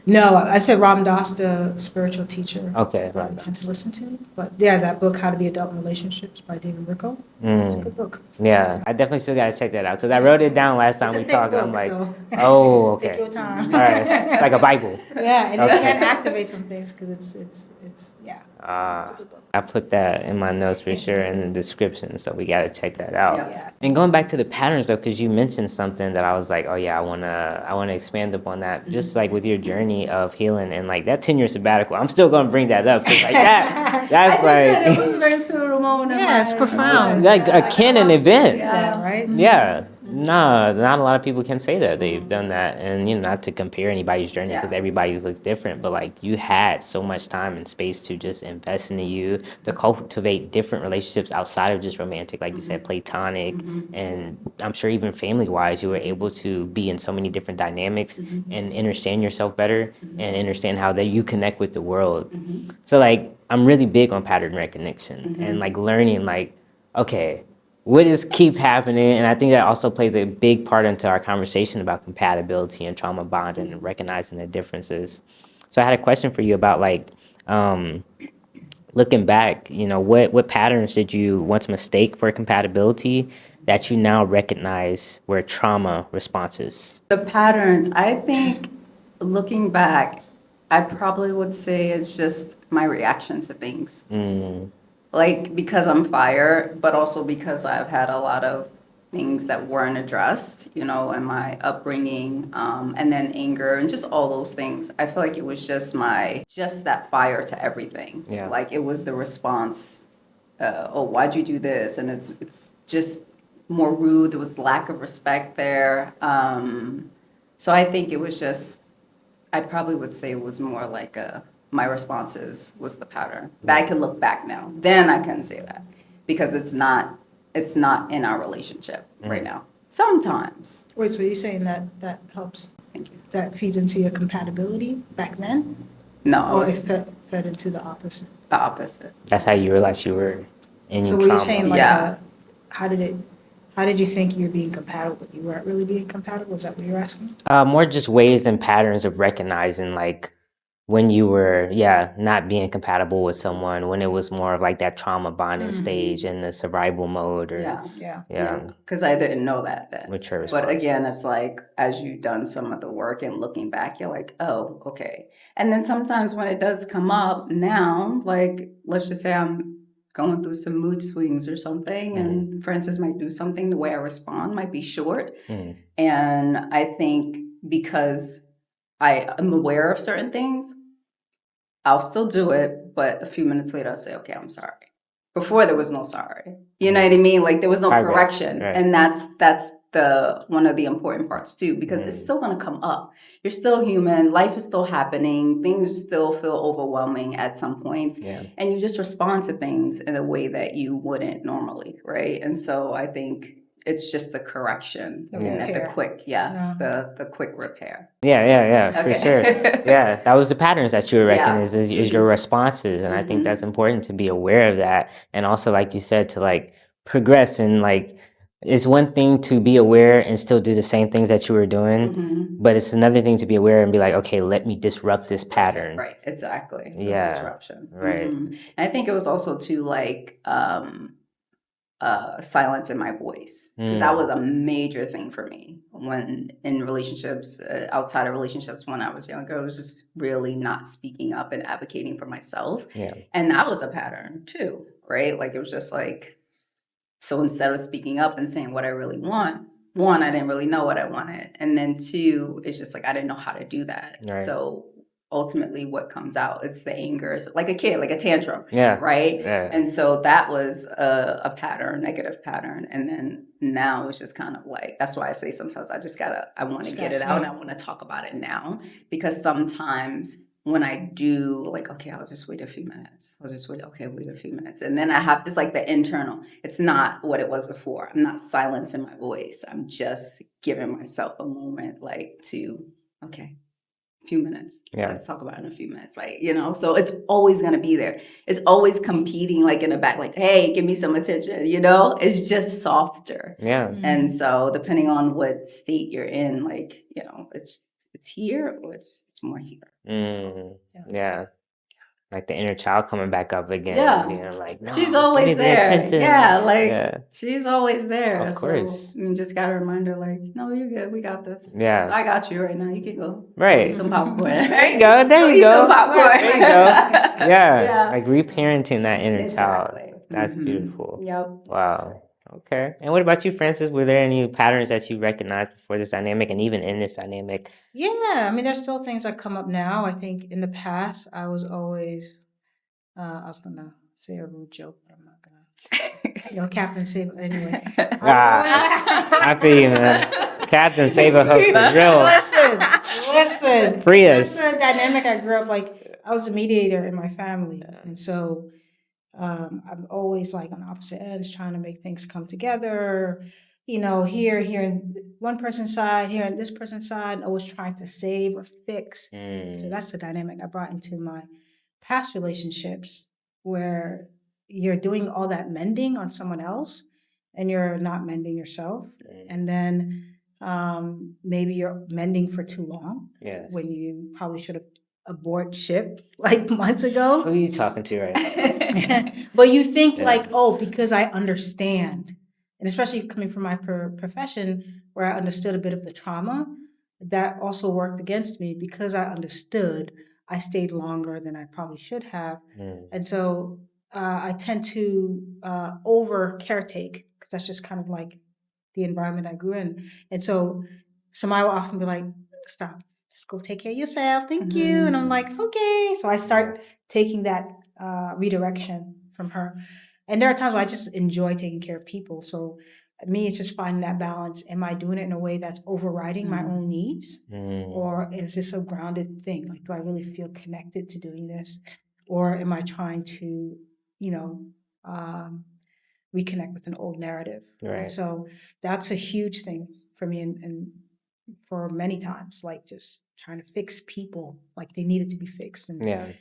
No, I said Ram Dass, the spiritual teacher. Okay, I Ram tend to listen to. But yeah, that book, How to Be Adult in Relationships by David Rico. It's a good book. Yeah, I definitely still gotta check that out because I wrote it down last time It's a we thick talked. book, I'm like, so oh, okay. take your time. All right, it's like a Bible. Yeah, and Okay. it can activate some things because it's yeah. It's a good book. I put that in my notes for sure in the description, so we gotta check that out. Yeah. And going back to the patterns though, because you mentioned something that I was like, oh yeah, I wanna expand upon that. Just like with your journey of healing and like that 10-year sabbatical, I'm still gonna bring that up because like that's It like was a very pivotal moment. in Yeah, it's my profound. life. like a canon event. Yeah, right? Yeah. No, not a lot of people can say that they've done that. And, not to compare anybody's journey because everybody's looks different, but like you had so much time and space to just invest into you, to cultivate different relationships outside of just romantic, like you said, platonic. And I'm sure even family wise, you were able to be in so many different dynamics and understand yourself better and understand how that you connect with the world. So, like, I'm really big on pattern recognition and like learning, like, okay, what is keep happening? And I think that also plays a big part into our conversation about compatibility and trauma bonding and recognizing the differences. So I had a question for you about like looking back, what patterns did you once mistake for compatibility that you now recognize were trauma responses? The patterns, I think, looking back, I probably would say it's just my reaction to things. Like, because I'm fire, but also because I've had a lot of things that weren't addressed, in my upbringing, and then anger and just all those things. I feel like it was just that fire to everything. Yeah. Like, it was the response, oh, why'd you do this? And it's just more rude. There was lack of respect there. So I think it was just, I probably would say it was more like my responses was the pattern that I can look back now. Then I couldn't say that because it's not in our relationship right now. Sometimes. Wait, so you're saying that helps? Thank you. That feeds into your compatibility back then? No, Or it it was fed into the opposite? the opposite. That's how you realized you were in So your were you trauma. saying like, Yeah. how did you think you were being compatible, but you weren't really being compatible? Is that what you're asking? More just ways and patterns of recognizing like when you were, not being compatible with someone, when it was more of like that trauma bonding stage in the survival mode or Yeah. Because I didn't know that then. mature But again, responses. it's like as you've done some of the work and looking back, you're like, oh, okay. And then sometimes when it does come up now, like let's just say I'm going through some mood swings or something, and Francis might do something, the way I respond might be short. And I think because I am aware of certain things, I'll still do it, but a few minutes later I'll say, okay, I'm sorry. Before there was no sorry. You know what I mean? Like there was no Progress, correction. right. And that's the one of the important parts too, because it's still gonna come up. You're still human, life is still happening, things still feel overwhelming at some points. Yeah. And you just respond to things in a way that you wouldn't normally, right? And so I think it's just the correction and that the repair. quick, the quick repair. Yeah, for Okay. sure. Yeah, that was the patterns that you were reckoning Yeah. is your responses. And I think that's important to be aware of that. And also, like you said, to like progress and like, it's one thing to be aware and still do the same things that you were doing, but it's another thing to be aware and be like, okay, let me disrupt this pattern. Right, exactly. The Yeah, disruption. right. And I think it was also too like silence in my voice, because that was a major thing for me when in relationships, outside of relationships when I was younger. I was just really not speaking up and advocating for myself. Yeah. And that was a pattern too, right? Like it was just like, so instead of speaking up and saying what I really want, one, I didn't really know what I wanted. And then two, it's just like I didn't know how to do that. Right. So ultimately what comes out, it's the anger, it's like a kid, like a tantrum. Yeah. Right. Yeah. And so that was a pattern, negative pattern. And then now it's just kind of like, that's why I say sometimes I want to get it out and I want to talk about it now, because sometimes when I do, like, okay, I'll just wait a few minutes. Wait a few minutes. And then it's like the internal. It's not what it was before. I'm not silencing my voice. I'm just giving myself a moment, like, okay, a few minutes. Yeah. Let's talk about it in a few minutes, right? So it's always going to be there. It's always competing, like, in the back, like, hey, give me some attention, It's just softer. Yeah. And so depending on what state you're in, like, it's here or it's more here. Yeah. Like the inner child coming back up again. Yeah. Like, no, she's always give me the there. attention. Yeah, like Yeah. she's always there. Of course. So you just gotta remind her, like, no, you're good. We got this. Yeah. I got you right now. You can go. Right. Eat some popcorn. There you go. There you eat go. some popcorn. There you go. Yeah. Yeah. Like reparenting that inner child. Exactly. That's beautiful. Yep. Wow. Okay. And what about you, Francis? Were there any patterns that you recognized before this dynamic and even in this dynamic? Yeah, I mean, there's still things that come up now. I think in the past, I was always, I was going to say a rude joke, but I'm not going to. Captain Save, anyway. I feel you, man. Captain Save a Hook for real. Listen. Free us. That's the dynamic I grew up, like, I was the mediator in my family. And so I'm always like on opposite ends trying to make things come together, here and one person's side, here and this person's side, always trying to save or fix. So that's the dynamic I brought into my past relationships, where you're doing all that mending on someone else and you're not mending yourself. And then maybe you're mending for too long when you probably should have abort ship like months ago. Who are you talking to right now? But you think like, oh, because I understand, and especially coming from my profession where I understood a bit of the trauma, that also worked against me. Because I understood, I stayed longer than I probably should have. And so I tend to over caretake, because that's just kind of like the environment I grew in. And so somebody will often be like, stop. Just go take care of yourself. Thank you. And I'm like, okay. So I start taking that redirection from her. And there are times where I just enjoy taking care of people. So me, it's just finding that balance. Am I doing it in a way that's overriding my own needs? Or is this a grounded thing? Like, do I really feel connected to doing this? Or am I trying to, reconnect with an old narrative? Right. And so that's a huge thing for me. And for many times, like just trying to fix people like they needed to be fixed. And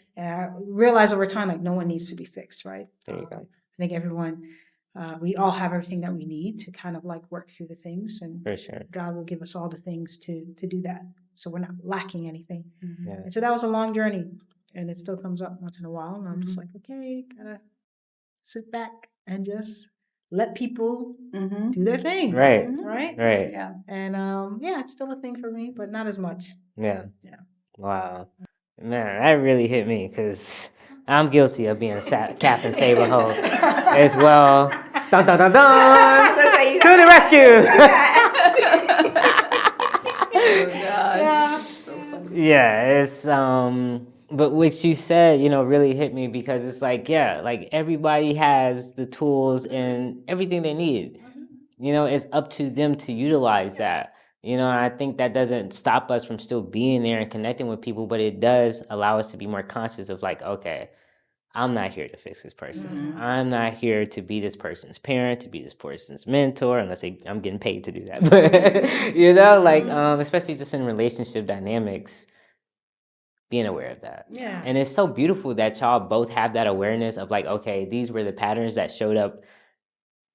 realize over time, like no one needs to be fixed, right? There you go. I think everyone, we all have everything that we need to kind of like work through the things, and For sure. God will give us all the things to do that. So we're not lacking anything. Yeah. And so that was a long journey, and it still comes up once in a while. And I'm just like, okay, gotta sit back and just let people do their thing. Right. Right. Right. Yeah. And it's still a thing for me, but not as much. Yeah. Yeah. Wow. Man, that really hit me because I'm guilty of being a Captain Save-A-Ho as well. Dun dun dun dun! To the rescue! Oh gosh. So funny. Yeah, it's but what you said, really hit me because it's like, like everybody has the tools and everything they need. It's up to them to utilize that. And I think that doesn't stop us from still being there and connecting with people, but it does allow us to be more conscious of like, okay, I'm not here to fix this person. I'm not here to be this person's parent, to be this person's mentor, unless I'm getting paid to do that. But, especially just in relationship dynamics, being aware of that. Yeah. And it's so beautiful that y'all both have that awareness of like, okay, these were the patterns that showed up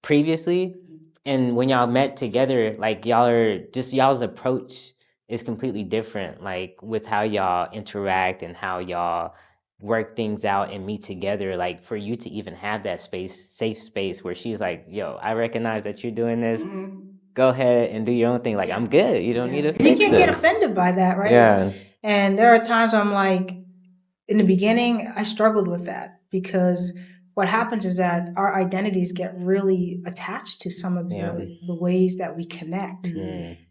previously. And when y'all met together, like y'all's approach is completely different, like with how y'all interact and how y'all work things out and meet together, like for you to even have that safe space where she's like, yo, I recognize that you're doing this. Go ahead and do your own thing. Like, I'm good. You don't need to And you fix can't get this. offended by that, right? Yeah. And there are times I'm like, in the beginning, I struggled with that because what happens is that our identities get really attached to some of the ways that we connect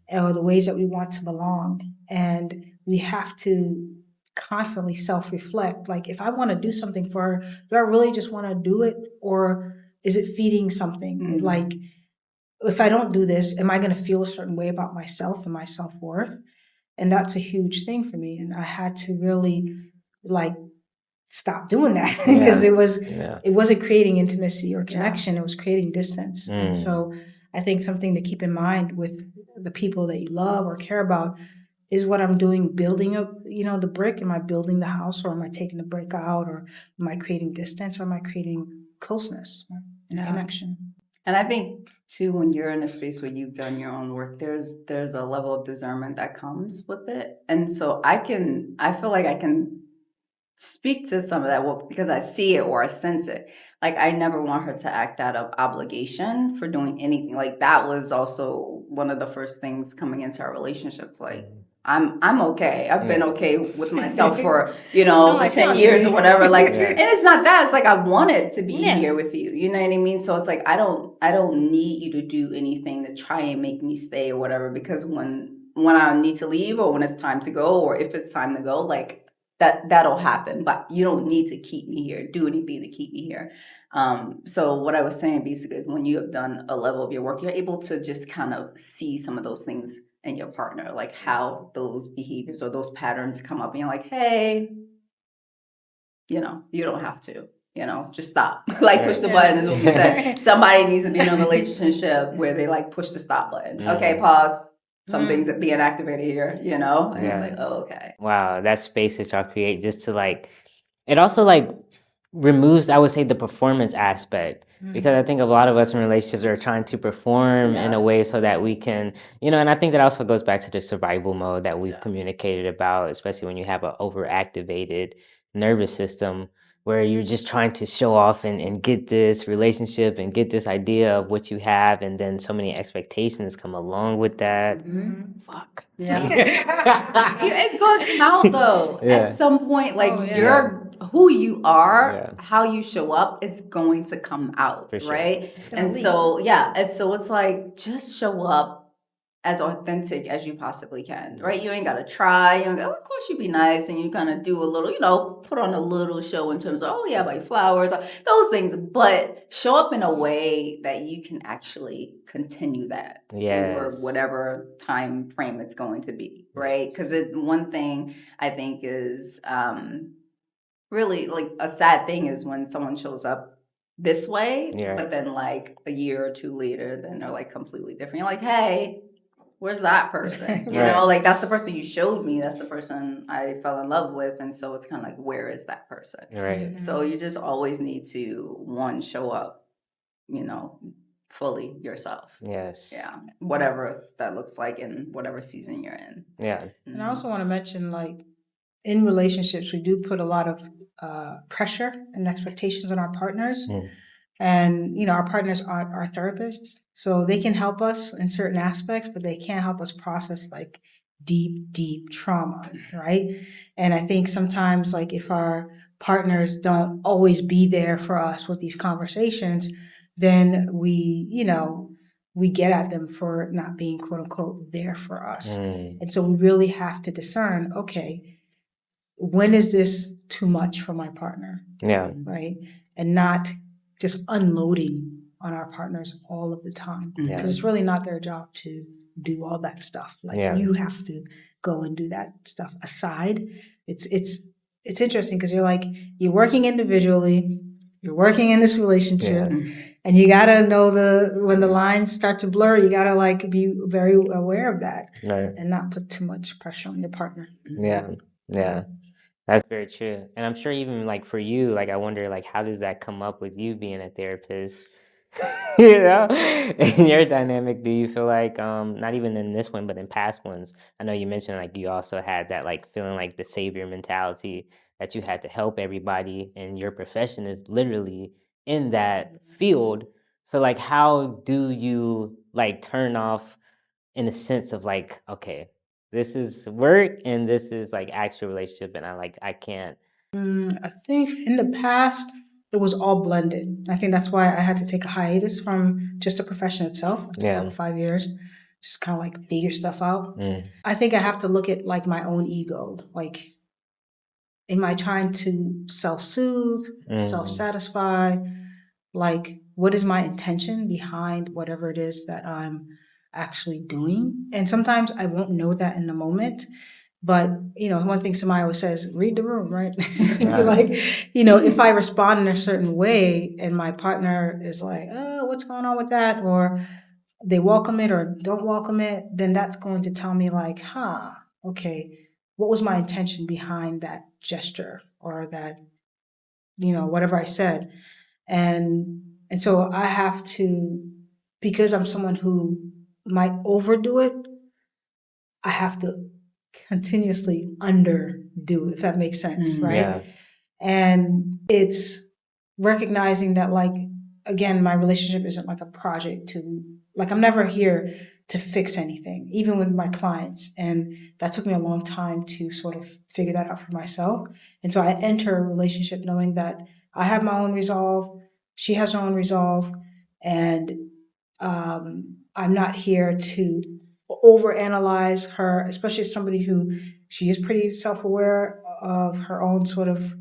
or the ways that we want to belong. And we have to constantly self-reflect. Like, if I want to do something for her, do I really just want to do it? Or is it feeding something? Like, if I don't do this, am I going to feel a certain way about myself and my self-worth? And that's a huge thing for me. And I had to really like stop doing that because it wasn't creating intimacy or connection. It was creating distance. And so I think something to keep in mind with the people that you love or care about is what I'm doing, building up, the brick. Am I building the house, or am I taking the brick out, or am I creating distance, or am I creating closeness and connection? And I think too, when you're in a space where you've done your own work, there's a level of discernment that comes with it. And so I feel like I can speak to some of that work because I see it or I sense it. Like, I never want her to act out of obligation for doing anything. Like, that was also one of the first things coming into our relationship. Like, I'm okay. I've been okay with myself for, the 10 years or whatever. Like, and it's not that. It's like, I wanted to be here with you. You know what I mean? So it's like, I don't need you to do anything to try and make me stay or whatever, because when I need to leave or when it's time to go, or if it's time to go, like, that'll happen, but you don't need to keep me here, do anything to keep me here. So what I was saying, basically, when you have done a level of your work, you're able to just kind of see some of those things in your partner, like how those behaviors or those patterns come up, and you're like, hey, you don't have to, just stop. Like, push the button is what we said. Somebody needs to be in a relationship where they like push the stop button. Okay, pause. Some things are being activated here, and it's like, oh, okay. Wow, that space that y'all create just to like, it also like removes, I would say, the performance aspect, because I think a lot of us in relationships are trying to perform in a way so that we can, and I think that also goes back to the survival mode that we've communicated about, especially when you have an overactivated nervous system where you're just trying to show off and get this relationship and get this idea of what you have, and then so many expectations come along with that. Fuck. Yeah. It's going to come out though. At some point, like, you're who you are, how you show up, it's going to come out, right? And so, it's like, just show up as authentic as you possibly can, right? You ain't got to try. You don't go, of course, you be nice and you kind of do a little, put on a little show in terms of, oh yeah, buy flowers, those things, but show up in a way that you can actually continue that over whatever time frame it's going to be, right? Because one thing I think is really like a sad thing is when someone shows up this way, but then like a year or two later, then they're like completely different. You're like, hey, where's that person? You know, like, that's the person you showed me. That's the person I fell in love with. And so it's kind of like, where is that person? Right. So you just always need to, one, show up, fully yourself. Yes. Yeah. Whatever that looks like in whatever season you're in. Yeah. And I also want to mention, like, in relationships, we do put a lot of pressure and expectations on our partners. And, our partners aren't our therapists. So they can help us in certain aspects, but they can't help us process like deep, deep trauma, right? And I think sometimes, like, if our partners don't always be there for us with these conversations, then we get at them for not being, quote unquote, there for us. And so we really have to discern, okay, when is this too much for my partner? Yeah. Right? And not just unloading on our partners all of the time. Because it's really not their job to do all that stuff. Like, you have to go and do that stuff aside. It's interesting because you're working individually, you're working in this relationship, and you gotta know when the lines start to blur, you gotta like be very aware of that and not put too much pressure on your partner. Yeah. That's very true. And I'm sure even like for you, like, I wonder, like, how does that come up with you being a therapist? You know, in your dynamic, do you feel like not even in this one, but in past ones? I know you mentioned like you also had that like feeling like the savior mentality that you had to help everybody, and your profession is literally in that field. So like, how do you like turn off in a sense of like, okay, this is work and this is like actual relationship, and I can't. I think in the past, it was all blended. I think that's why I had to take a hiatus from just the profession itself. I took Yeah. about 5 years, just kind of like figure stuff out. Mm. I think I have to look at like my own ego. Like, am I trying to self-soothe, self-satisfy? Like, what is my intention behind whatever it is that I'm actually doing? And sometimes I won't know that in the moment. But, one thing somebody always says, read the room, right? Like, if I respond in a certain way and my partner is like, oh, what's going on with that? Or they welcome it or don't welcome it, then that's going to tell me like, okay, what was my intention behind that gesture or that, whatever I said. And so I have to, because I'm someone who might overdo it, I have to continuously underdo, if that makes sense, right? Yeah. And it's recognizing that, like, again, my relationship isn't like a project I'm never here to fix anything, even with my clients. And that took me a long time to sort of figure that out for myself. And so I enter a relationship knowing that I have my own resolve, she has her own resolve, and I'm not here to overanalyze her, especially as somebody who she is pretty self-aware of her own sort of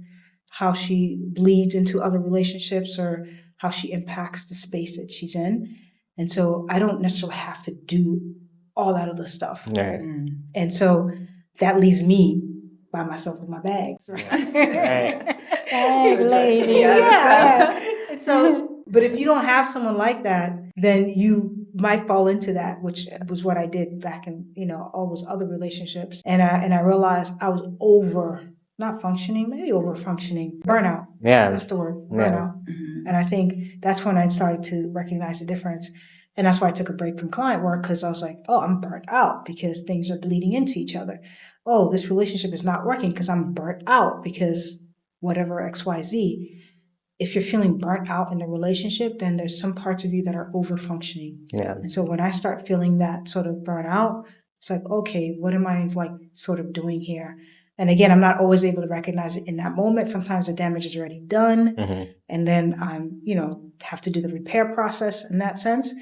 how she bleeds into other relationships or how she impacts the space that she's in. And so I don't necessarily have to do all that other stuff. Right. And so that leaves me by myself with my bags. Right. Bag lady. Yeah. And so, but if you don't have someone like that, then you might fall into that, which was what I did back in, all those other relationships. And I realized I was not functioning, maybe over functioning, burnout. Yeah. That's the word, burnout. And I think that's when I started to recognize the difference. And that's why I took a break from client work, because I was like, oh, I'm burnt out because things are bleeding into each other. Oh, this relationship is not working because I'm burnt out because whatever XYZ. If you're feeling burnt out in a relationship, then there's some parts of you that are over functioning. Yeah. And so when I start feeling that sort of burnout, it's like, okay, what am I like sort of doing here? And again, I'm not always able to recognize it in that moment. Sometimes the damage is already done. And then I'm, have to do the repair process in that sense.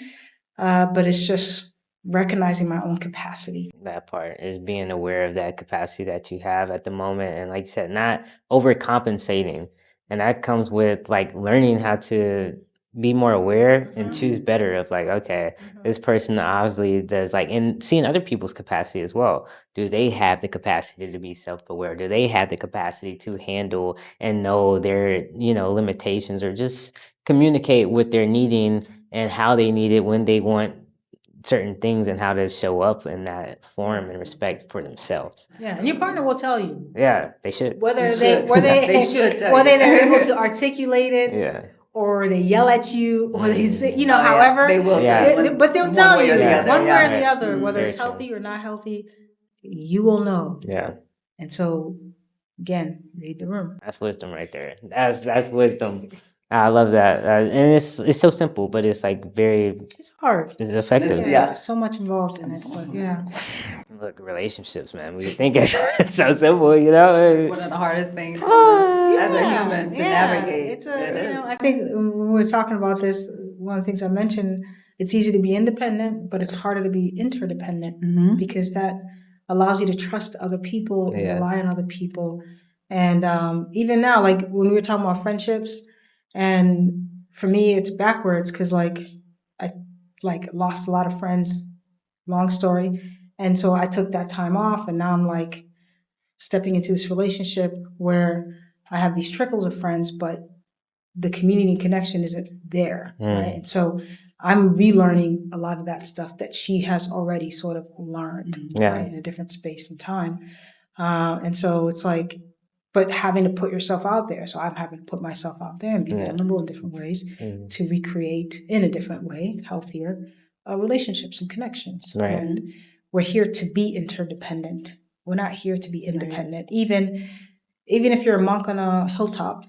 But it's just recognizing my own capacity. That part is being aware of that capacity that you have at the moment. And like you said, not overcompensating. And that comes with like learning how to be more aware and choose better of like, okay, this person obviously does like, and seeing other people's capacity as well. Do they have the capacity to be self-aware? Do they have the capacity to handle and know their, limitations, or just communicate what they're needing and how they need it when they want certain things, and how to show up in that form and respect for themselves. Yeah, and your partner will tell you. Yeah, they should. Whether they should they're able to articulate it, Yeah. or they yell at you, or they say, however. They will but they'll tell you one way or the yeah. other, whether it's healthy or not healthy, you will know. Yeah. And so, again, read the room. That's wisdom right there. That's wisdom. I love that, and it's so simple, but it's like It's hard. It's effective. Yeah, there's so much involved in it, but yeah. Look, relationships, man. We think it's so simple, you know. One of the hardest things as a human to navigate. It's I think when we were talking about this, one of the things I mentioned, it's easy to be independent, but it's harder to be interdependent, because that allows you to trust other people and rely on other people. And even now, like when we were talking about friendships, and for me, it's backwards, because I lost a lot of friends, long story. And so I took that time off, and now I'm like stepping into this relationship where I have these trickles of friends, but the community connection isn't there, right? And so I'm relearning a lot of that stuff that she has already sort of learned, right, in a different space and time. And so it's like but having to put yourself out there. So I'm having to put myself out there and be vulnerable in different ways to recreate in a different way, healthier relationships and connections. Right. And we're here to be interdependent. We're not here to be independent. Even if you're a monk on a hilltop,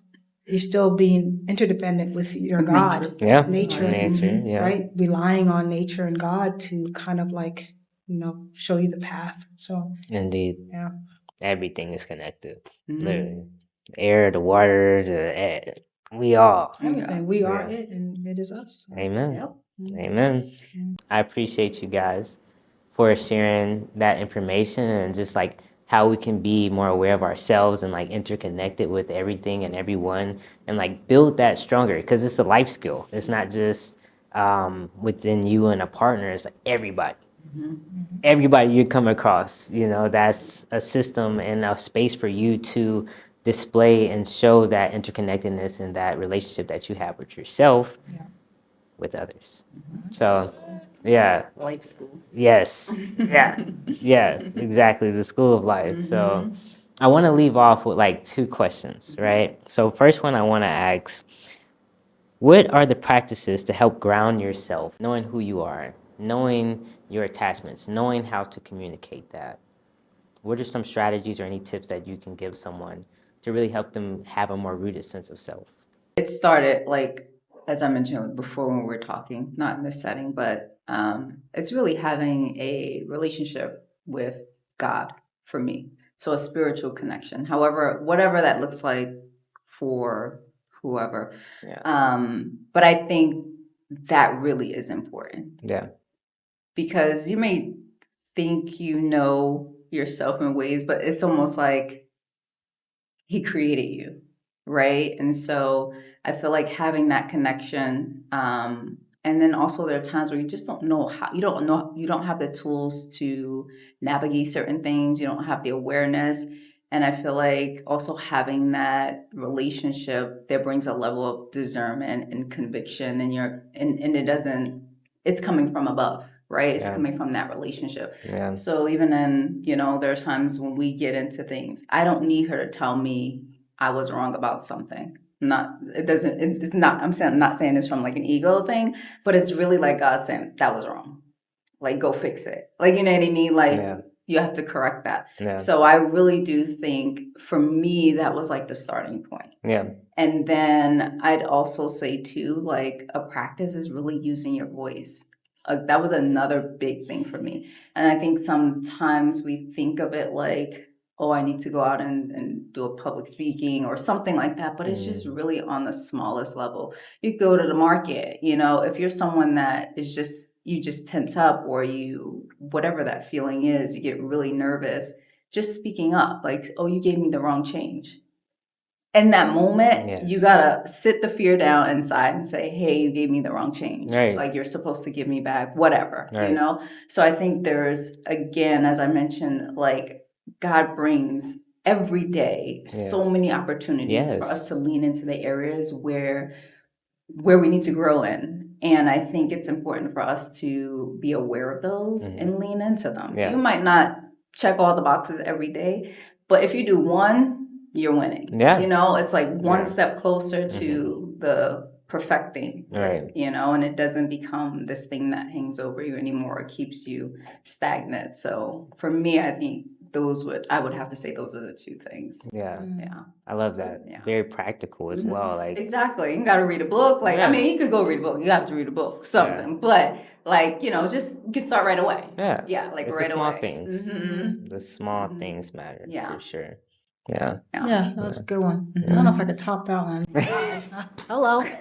you're still being interdependent with your God, nature, right? Relying on nature and God to kind of like, show you the path. So indeed, yeah, everything is connected. Literally, the air, the water, the air, we all. Everything. We are it, and it is us. Amen. Yep. Amen. I appreciate you guys for sharing that information and just like how we can be more aware of ourselves and like interconnected with everything and everyone and like build that stronger, because it's a life skill. It's not just within you and a partner. It's like everybody. Everybody you come across, that's a system and a space for you to display and show that interconnectedness and that relationship that you have with yourself, with others. So, yeah. Life school. Yes. Yeah, exactly. The school of life. So, I want to leave off with like 2 questions, right? So, first one I want to ask, what are the practices to help ground yourself, knowing who you are, knowing your attachments, knowing how to communicate that? What are some strategies or any tips that you can give someone to really help them have a more rooted sense of self? It started, like, as I mentioned before when we were talking, not in this setting, but it's really having a relationship with God for me. So a spiritual connection, however, whatever that looks like for whoever. But I think that really is important. Yeah. Because you may think you know yourself in ways, but it's almost like he created you, right? And so I feel like having that connection, and then also there are times where you just don't know how, you don't have the tools to navigate certain things, you don't have the awareness. And I feel like also having that relationship that brings a level of discernment and conviction, and it's coming from above, right? It's coming from that relationship. Yeah. So even in, there are times when we get into things, I don't need her to tell me I was wrong about something. I'm not saying this from like an ego thing, but it's really like God saying, that was wrong. Like, go fix it. Like, you know what I mean? Like, you have to correct that. Yeah. So I really do think for me, that was like the starting point. Yeah. And then I'd also say too, like a practice is really using your voice. That was another big thing for me. And I think sometimes we think of it like, oh, I need to go out and do a public speaking or something like that. But it's just really on the smallest level. You go to the market, if you're someone that is just, you just tense up or whatever that feeling is, you get really nervous, just speaking up like, oh, you gave me the wrong change. In that moment, you gotta sit the fear down inside and say, hey, you gave me the wrong change. Right. Like, you're supposed to give me back whatever, Right. So I think there's, again, as I mentioned, like God brings every day so many opportunities for us to lean into the areas where we need to grow in. And I think it's important for us to be aware of those and lean into them. You might not check all the boxes every day, but if you do one, you're winning. It's like one step closer to the perfecting it, and it doesn't become this thing that hangs over you anymore. It keeps you stagnant. So for me, I think I would have to say those are the 2 things. Yeah. I love that. Very practical as well. Like, exactly. You got to read a book. Like, I mean, you could go read a book. You have to read a book, something. But like, just you can start right away. Yeah. Like it's right the small away. things. The small things matter for sure. Yeah. Yeah, that's a good one. I don't know if I could top that one. Hello. Add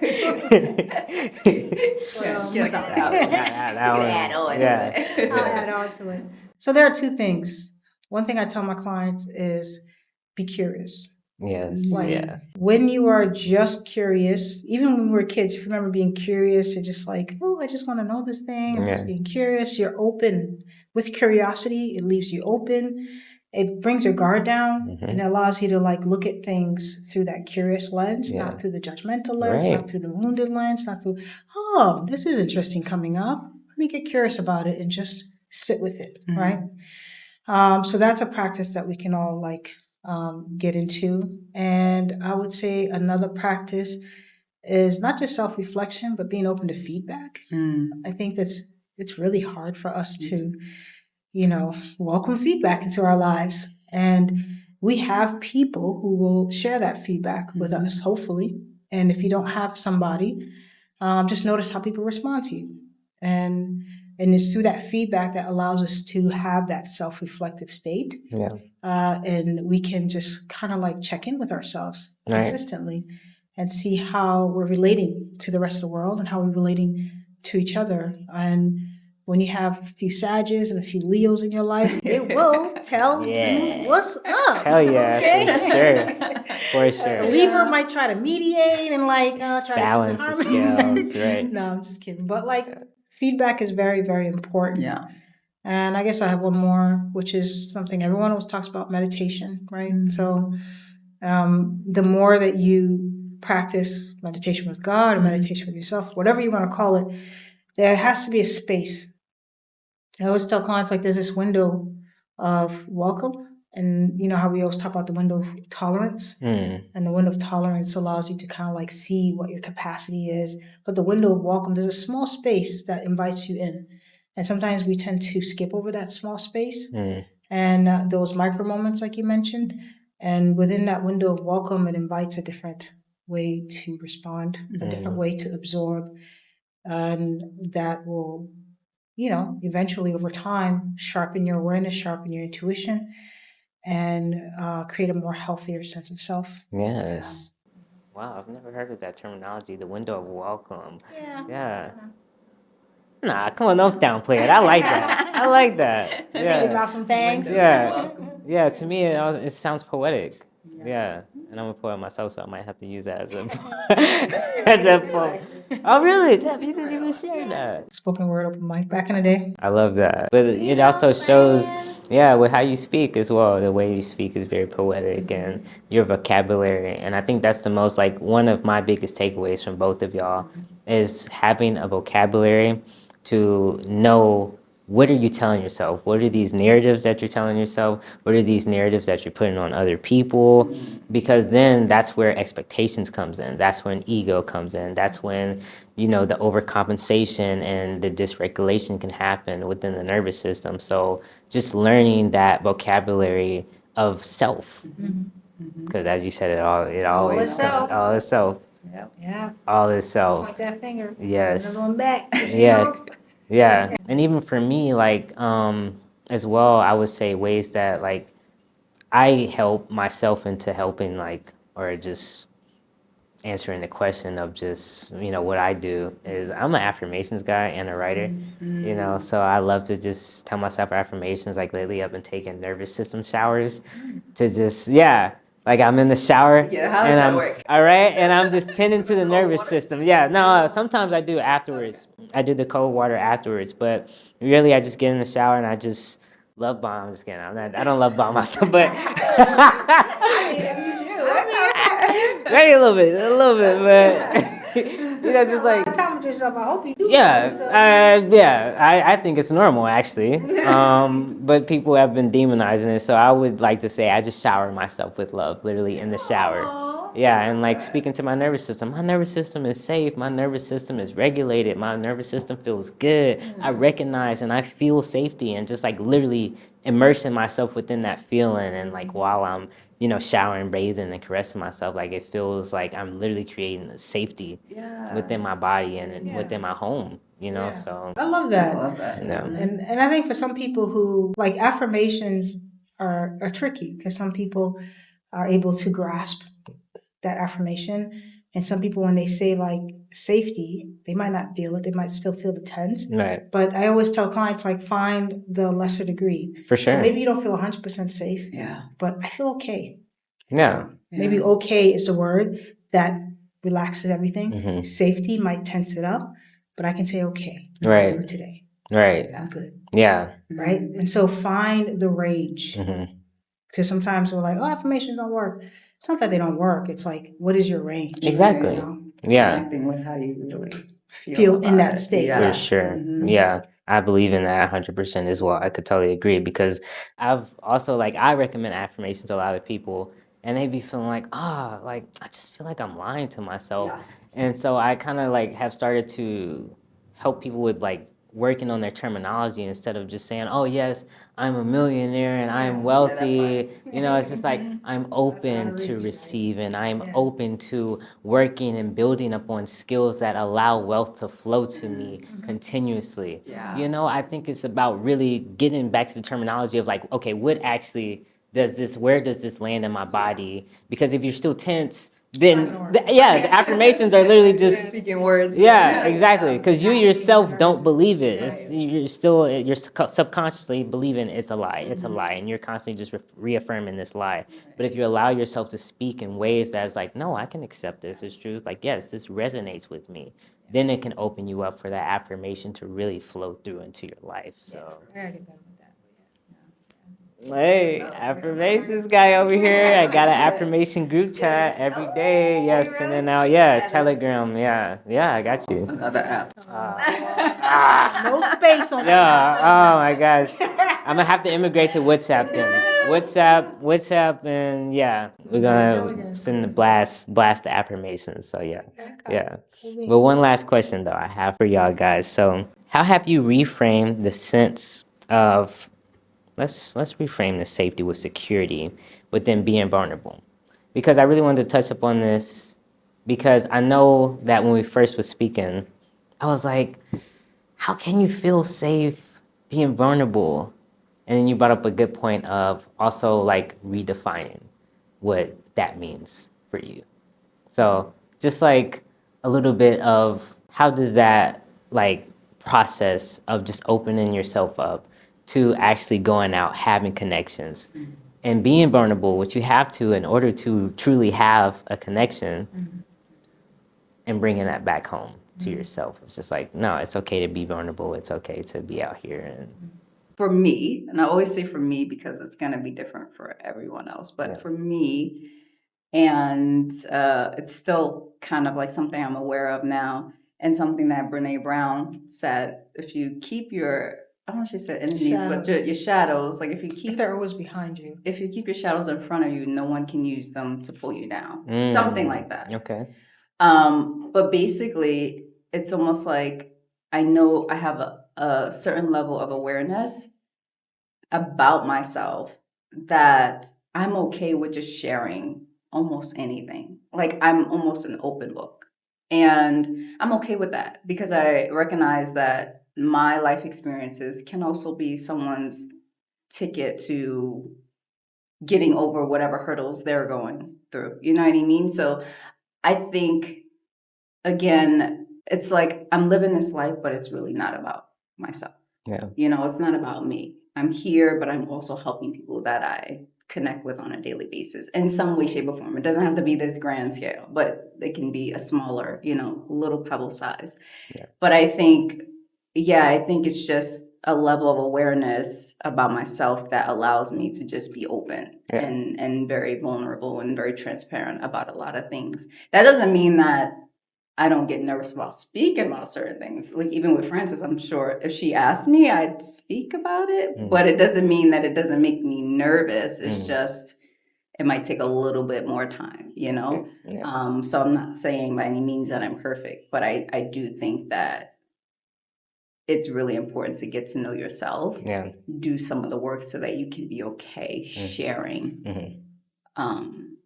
on to it. So there are 2 things. One thing I tell my clients is be curious. Yes. When you are just curious, even when we were kids, if you remember being curious, you're just like, oh, I just want to know this thing. Being curious, you're open. With curiosity, it leaves you open. It brings your guard down and it allows you to like look at things through that curious lens, not through the judgmental lens, not through the wounded lens, not through, oh, this is interesting coming up. Let me get curious about it and just sit with it, right? So that's a practice that we can all like get into. And I would say another practice is not just self-reflection, but being open to feedback. I think it's really hard for us to, welcome feedback into our lives. And we have people who will share that feedback with us, hopefully. And if you don't have somebody, just notice how people respond to you. And it's through that feedback that allows us to have that self-reflective state. Yeah. And we can just kind of like check in with ourselves Right. consistently and see how we're relating to the rest of the world and how we're relating to each other. And when you have a few Sages and a few Leos in your life, it will tell you what's up. Hell yeah, okay? for sure. The Libra might try to mediate and try balance to the keep the harmony. scales, right? No, I'm just kidding. But feedback is very, very important. Yeah. And I guess I have one more, which is something everyone always talks about: meditation, right? So the more that you practice meditation with God or meditation with yourself, whatever you want to call it, there has to be a space. I always tell clients there's this window of welcome, and you know how we always talk about the window of tolerance, and the window of tolerance allows you to kind of see what your capacity is. But the window of welcome, there's a small space that invites you in, and sometimes we tend to skip over that small space and those micro moments, like you mentioned. And within that window of welcome, it invites a different way to respond, a different way to absorb, and that will, eventually over time, sharpen your awareness, sharpen your intuition, and create a more healthier sense of self. Yes. Wow, I've never heard of that terminology, the window of welcome. Yeah. Nah, come on, don't downplay it. I like that. I like that. Thinking about some things. Yeah. Yeah, to me, it sounds poetic. Yeah. And I'm a poet myself, so I might have to use that as a as a poem. Oh, really? Deb, you didn't even share that. Spoken word open mic back in the day. I love that. But it also shows, with how you speak as well. The way you speak is very poetic and your vocabulary. And I think that's the most, one of my biggest takeaways from both of y'all is having a vocabulary to know what are you telling yourself? What are these narratives that you're telling yourself? What are these narratives that you're putting on other people? Because then that's where expectations comes in. That's when ego comes in. That's when, the overcompensation and the dysregulation can happen within the nervous system. So just learning that vocabulary of self. Because as you said, it always is self. all is self. Yeah. All is self. Point that finger. Yes. Another one back. Yes. Yeah. And even for me, as well, I would say ways that I help myself into helping or just answering the question of just, what I do is I'm an affirmations guy and a writer, so I love to just tell myself affirmations. Lately I've been taking nervous system showers to just, I'm in the shower. Yeah, how does that work? All right, and I'm just tending to the nervous system. Yeah, no, sometimes I do afterwards. I do the cold water afterwards, but really I just get in the shower and I just love bomb. I'm just kidding. I don't love bomb myself, but maybe a little bit, but just Tell yourself, I hope you do. I think it's normal actually, but people have been demonizing it, so I would like to say I just shower myself with love, literally in the shower. Yeah, and speaking to my nervous system is safe, my nervous system is regulated, my nervous system feels good. I recognize and I feel safety, and just literally immersing myself within that feeling, and while I'm showering, bathing, and caressing myself, it feels like I'm literally creating a safety within my body and within my home, so. I love that. Yeah. And I think for some people who affirmations are tricky, because some people are able to grasp that affirmation, and some people, when they say safety, they might not feel it, they might still feel the tense. Right. But I always tell clients find the lesser degree. For sure. So maybe you don't feel 100% safe. Yeah. But I feel okay. Yeah. Maybe okay is the word that relaxes everything. Mm-hmm. Safety might tense it up, but I can say okay. Right. For today. Right. I'm good. Yeah. Right. And so find the range. Because sometimes we're affirmations don't work. It's not that they don't work. It's what is your range? Exactly. Yeah. Connecting with how you really feel in that state. For sure. Yeah. I believe in that 100% as well. I could totally agree because I've also like I recommend affirmations to a lot of people and they be feeling like, like I just feel like I'm lying to myself. Yeah. And so I kind of like have started to help people with like working on their terminology instead of just saying, "Oh yes, I'm a millionaire and I'm wealthy." You know, it's just like I'm open to receiving. I'm open to working and building upon skills that allow wealth to flow to me continuously. Yeah. You know, I think it's about really getting back to the terminology of like, okay, what actually where does this land in my body? Because if you're still tense, then the affirmations are literally just speaking words. yeah, exactly. Because you yourself don't believe it. You're still you're subconsciously believing it's a lie. It's a lie, and you're constantly just reaffirming this lie. But if you allow yourself to speak in ways that's like, no, I can accept this as truth. Like, yes, this resonates with me. Then it can open you up for that affirmation to really flow through into your life. So. Hey, affirmations guy over here. I got an affirmation group chat every day. Yeah, sending out. Yeah, Telegram. Yeah, I got you. Another app. No space on Yeah. Oh my gosh. I'm gonna have to immigrate to WhatsApp then. WhatsApp, and yeah, we're gonna send the blast the affirmations. So yeah. But one last question though I have for y'all guys. So how have you reframed the sense of let's reframe the safety with security, but then being vulnerable. Because I really wanted to touch upon this because I know that when we first was speaking, I was like, how can you feel safe being vulnerable? And then you brought up a good point of also like redefining what that means for you. So just like a little bit of how does that like process of just opening yourself up to actually going out, having connections and being vulnerable, which you have to in order to truly have a connection and bringing that back home to yourself. It's just like, no, it's okay to be vulnerable. It's okay to be out here. And For me, and I always say for me because it's going to be different for everyone else, but for me, and it's still kind of like something I'm aware of now, and something that Brene Brown said: if you keep your, I don't know if she said enemies, but your shadows, like if they're always behind you, if you keep your shadows in front of you, no one can use them to pull you down. Something like that. Okay. But basically, it's almost like I know I have a certain level of awareness about myself that I'm okay with just sharing almost anything. Like I'm almost an open book. And I'm okay with that because I recognize that my life experiences can also be someone's ticket to getting over whatever hurdles they're going through. You know what I mean? So I think, again, it's like I'm living this life, but it's really not about myself. Yeah. You know, it's not about me. I'm here, but I'm also helping people that I connect with on a daily basis in some way, shape, or form. It doesn't have to be this grand scale, but it can be a smaller, little pebble size. Yeah. But I think it's just a level of awareness about myself that allows me to just be open and very vulnerable and very transparent about a lot of things. That doesn't mean that I don't get nervous about speaking about certain things. Like even with Frances, I'm sure if she asked me, I'd speak about it. But it doesn't mean that it doesn't make me nervous. It's just it might take a little bit more time, Yeah. So I'm not saying by any means that I'm perfect, but I do think that it's really important to get to know yourself. Yeah. Do some of the work so that you can be okay sharing.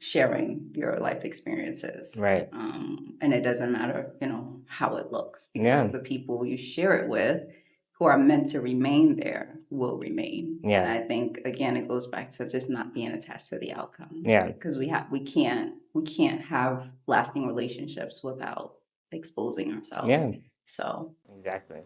Sharing your life experiences. Right. And it doesn't matter, how it looks, because the people you share it with who are meant to remain there will remain. Yeah. And I think, again, it goes back to just not being attached to the outcome. Yeah. Because we can't have lasting relationships without exposing ourselves. Yeah. So. Exactly.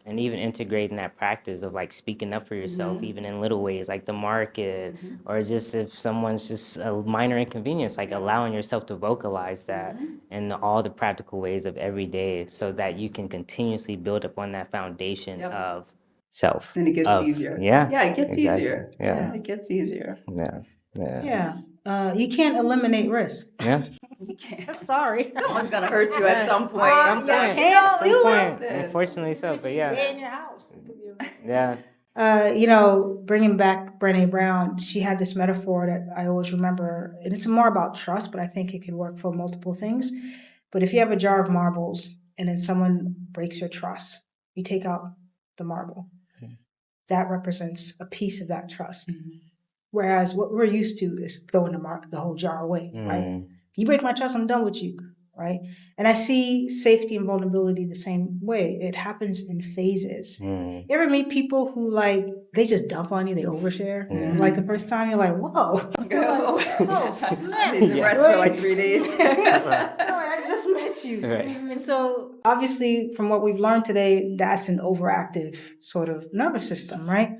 And even integrating that practice of like speaking up for yourself, even in little ways, like the market, or just if someone's just a minor inconvenience, like allowing yourself to vocalize that in all the practical ways of every day so that you can continuously build upon that foundation of self. Then it gets easier. Yeah. Yeah, it gets easier. Yeah. It gets easier. Yeah. You can't eliminate risk. Yeah. You can't. Sorry. Someone's gonna hurt you at some point. Some point. can't Some do point. Unfortunately so, but yeah. Stay in your house. Yeah. Bringing back Brené Brown, she had this metaphor that I always remember, and it's more about trust, but I think it can work for multiple things. But if you have a jar of marbles and then someone breaks your trust, you take out the marble. That represents a piece of that trust. Whereas what we're used to is throwing the whole jar away, right? If you break my trust, I'm done with you, right? And I see safety and vulnerability the same way. It happens in phases. You ever meet people who they just dump on you, they overshare? Like the first time you're like, whoa. Oh, snap. They rest for like 3 days. I just met you. Right. And so obviously from what we've learned today, that's an overactive sort of nervous system, right?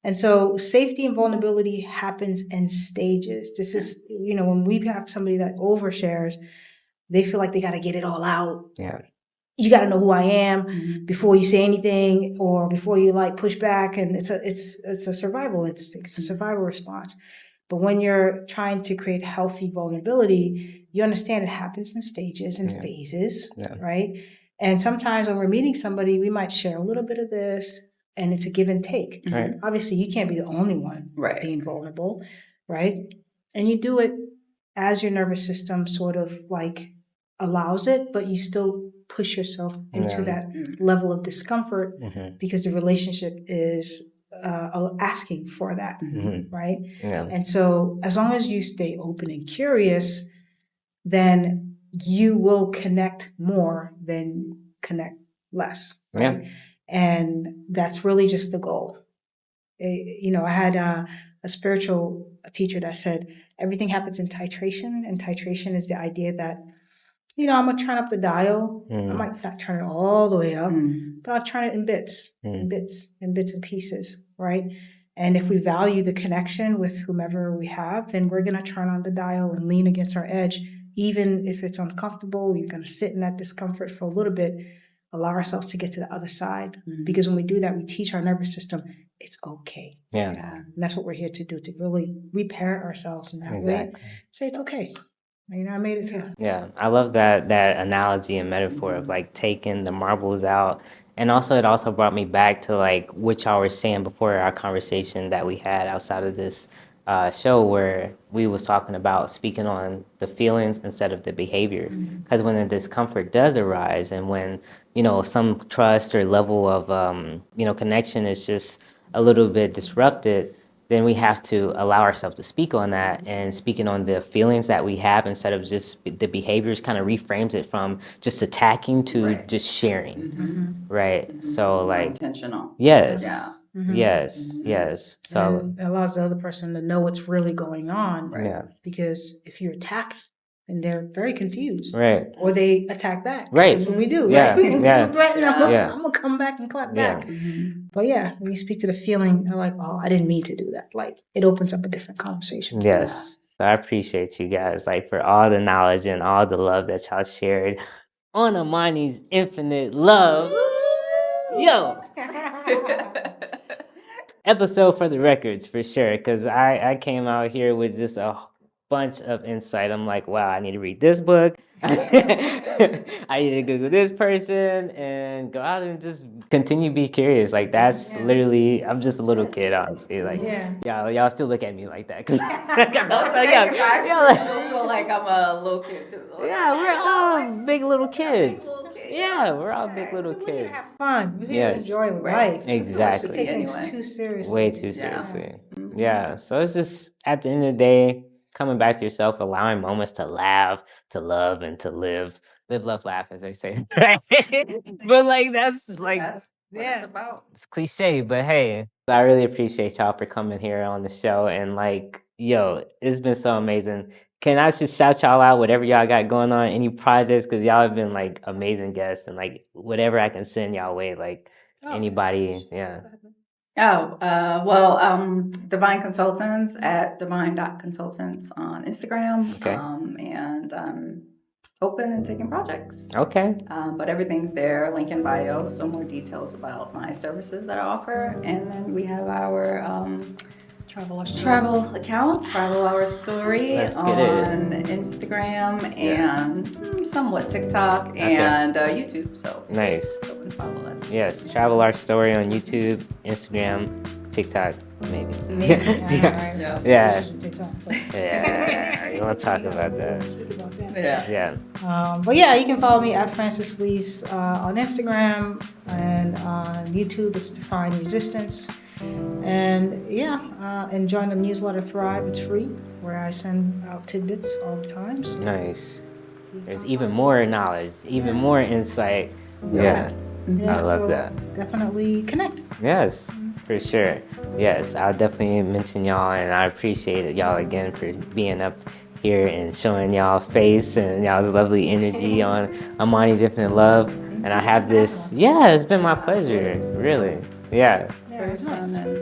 And so safety and vulnerability happens in stages. This is, when we have somebody that overshares, they feel like they got to get it all out. Yeah. You got to know who I am before you say anything or before you push back. And it's a survival instinct. It's a survival response. But when you're trying to create healthy vulnerability, you understand it happens in stages and phases, right? And sometimes when we're meeting somebody, we might share a little bit of this, and it's a give and take. Right. Obviously, you can't be the only one being vulnerable, right? And you do it as your nervous system sort of allows it, but you still push yourself into that level of discomfort because the relationship is asking for that, right? Yeah. And so as long as you stay open and curious, then you will connect more than connect less. Right? Yeah. And that's really just the goal. I had a spiritual teacher that said everything happens in titration, and titration is the idea that I'm gonna turn up the dial. I might not turn it all the way up, but I'll turn it in bits, in bits and pieces, right? And if we value the connection with whomever we have, then we're gonna turn on the dial and lean against our edge, even if it's uncomfortable. We're gonna sit in that discomfort for a little bit, allow ourselves to get to the other side. Because when we do that, we teach our nervous system it's okay. Yeah. And that's what we're here to do, to really reparent ourselves in that way. Say it's okay. I made it through. Yeah, I love that analogy and metaphor of taking the marbles out. And also it also brought me back to what y'all were saying before our conversation that we had outside of this show, where we was talking about speaking on the feelings instead of the behavior. Because when the discomfort does arise, and when some trust or level of connection is just a little bit disrupted, then we have to allow ourselves to speak on that, and speaking on the feelings that we have instead of just the behaviors kind of reframes it from just attacking to just sharing. Right. So Intentional. yes. Yeah. Yes. So and it allows the other person to know what's really going on. yeah. Because if you attack, then they're very confused. Right. Or they attack back. Right. That's what we do. Yeah. Right? Yeah. Threaten, I'm Yeah. gonna come back and clap Yeah. back. But yeah, when you speak to the feeling, they're like, oh, I didn't mean to do that. It opens up a different conversation. Yes. So I appreciate you guys for all the knowledge and all the love that y'all shared on Ahmani's Infinite Love. Yo. Episode for the records for sure, because I came out here with just a bunch of insight. I'm like, wow, I need to read this book. I need to Google this person and go out and just continue to be curious. That's literally, I'm just a little kid, honestly. Y'all still look at me like that. I still feel like I'm a little kid too. Yeah, we're all big little kids. Yeah, we're all big little We're kids. here to have fun. We're here to enjoy life. Exactly. To take things too seriously. Way too seriously. Yeah. So it's just at the end of the day, coming back to yourself, allowing moments to laugh, to love, and to live. Live, love, laugh, as they say. Right? But that's That's what it's about. it's cliche, but hey, I really appreciate y'all for coming here on the show, and yo, it's been so amazing. Can I just shout y'all out, whatever y'all got going on, any projects, because y'all have been amazing guests, and whatever I can send y'all way, anybody, yeah. Divine Consultants at divine.consultants on Instagram. Okay. And I'm open and taking projects. Okay. But everything's there, link in bio, so more details about my services that I offer. And then we have our travel account, Travel Our Story Let's on get it. Instagram Yeah. and somewhat TikTok and YouTube. So Nice. go and follow us. Yes, Travel Our Story on YouTube, Instagram, TikTok, maybe. Maybe. Yeah. Yeah. Yeah. TikTok, but Yeah. You want to talk about that? speak about that. Yeah. Yeah. But yeah, you can follow me at Francis Lease on Instagram and on YouTube. It's Define Resistance. And yeah, and join the newsletter Thrive. It's free, where I send out tidbits all the time. So Nice. There's even more knowledge, even more insight. Yeah. yeah, I love so that. Definitely connect. Yes, for sure. Yes, I'll definitely mention y'all, and I appreciate y'all again for being up here and showing y'all face and y'all's lovely energy on Ahmani's Infinite Love. And I have this, yeah, it's been my pleasure, really. Yeah, Very fun and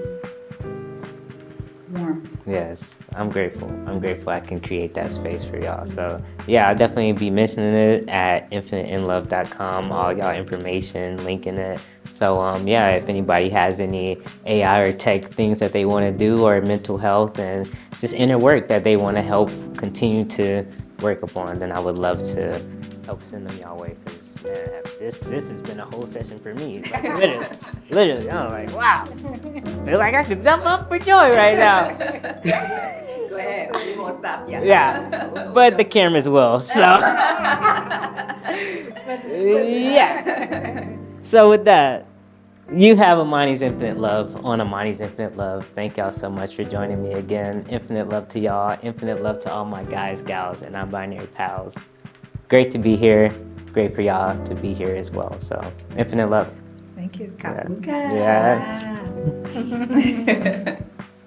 warm. yes, I'm grateful. I'm grateful I can create that space for y'all. So, yeah, I'll definitely be mentioning it at infiniteinlove.com, all y'all information, linking it. So, yeah, if anybody has any AI or tech things that they want to do or mental health and just inner work that they want to help continue to work upon, then I would love to help send them y'all way. Because, man, this has been a whole session for me. Like, literally, I'm like, wow. Feel like I could jump up for joy right now. Go ahead. We won't stop yet. Yeah, but the cameras will, so. It's expensive. Yeah. So with that, you have Ahmani's Infinite Love on Ahmani's Infinite Love. Thank y'all so much for joining me again. Infinite love to y'all. Infinite love to all my guys, gals, and non-binary pals. Great to be here. Great for y'all to be here as well. So infinite love. Thank you. Yeah.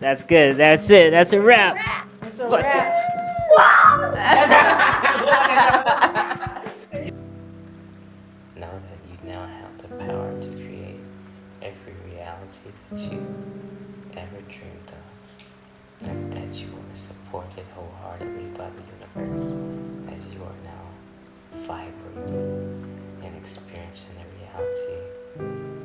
That's good. That's it. That's a wrap. It's a wrap. Know that you now have the power to create every reality that you ever dreamed of, and that you are supported wholeheartedly by the universe as you are now vibrating and experiencing a reality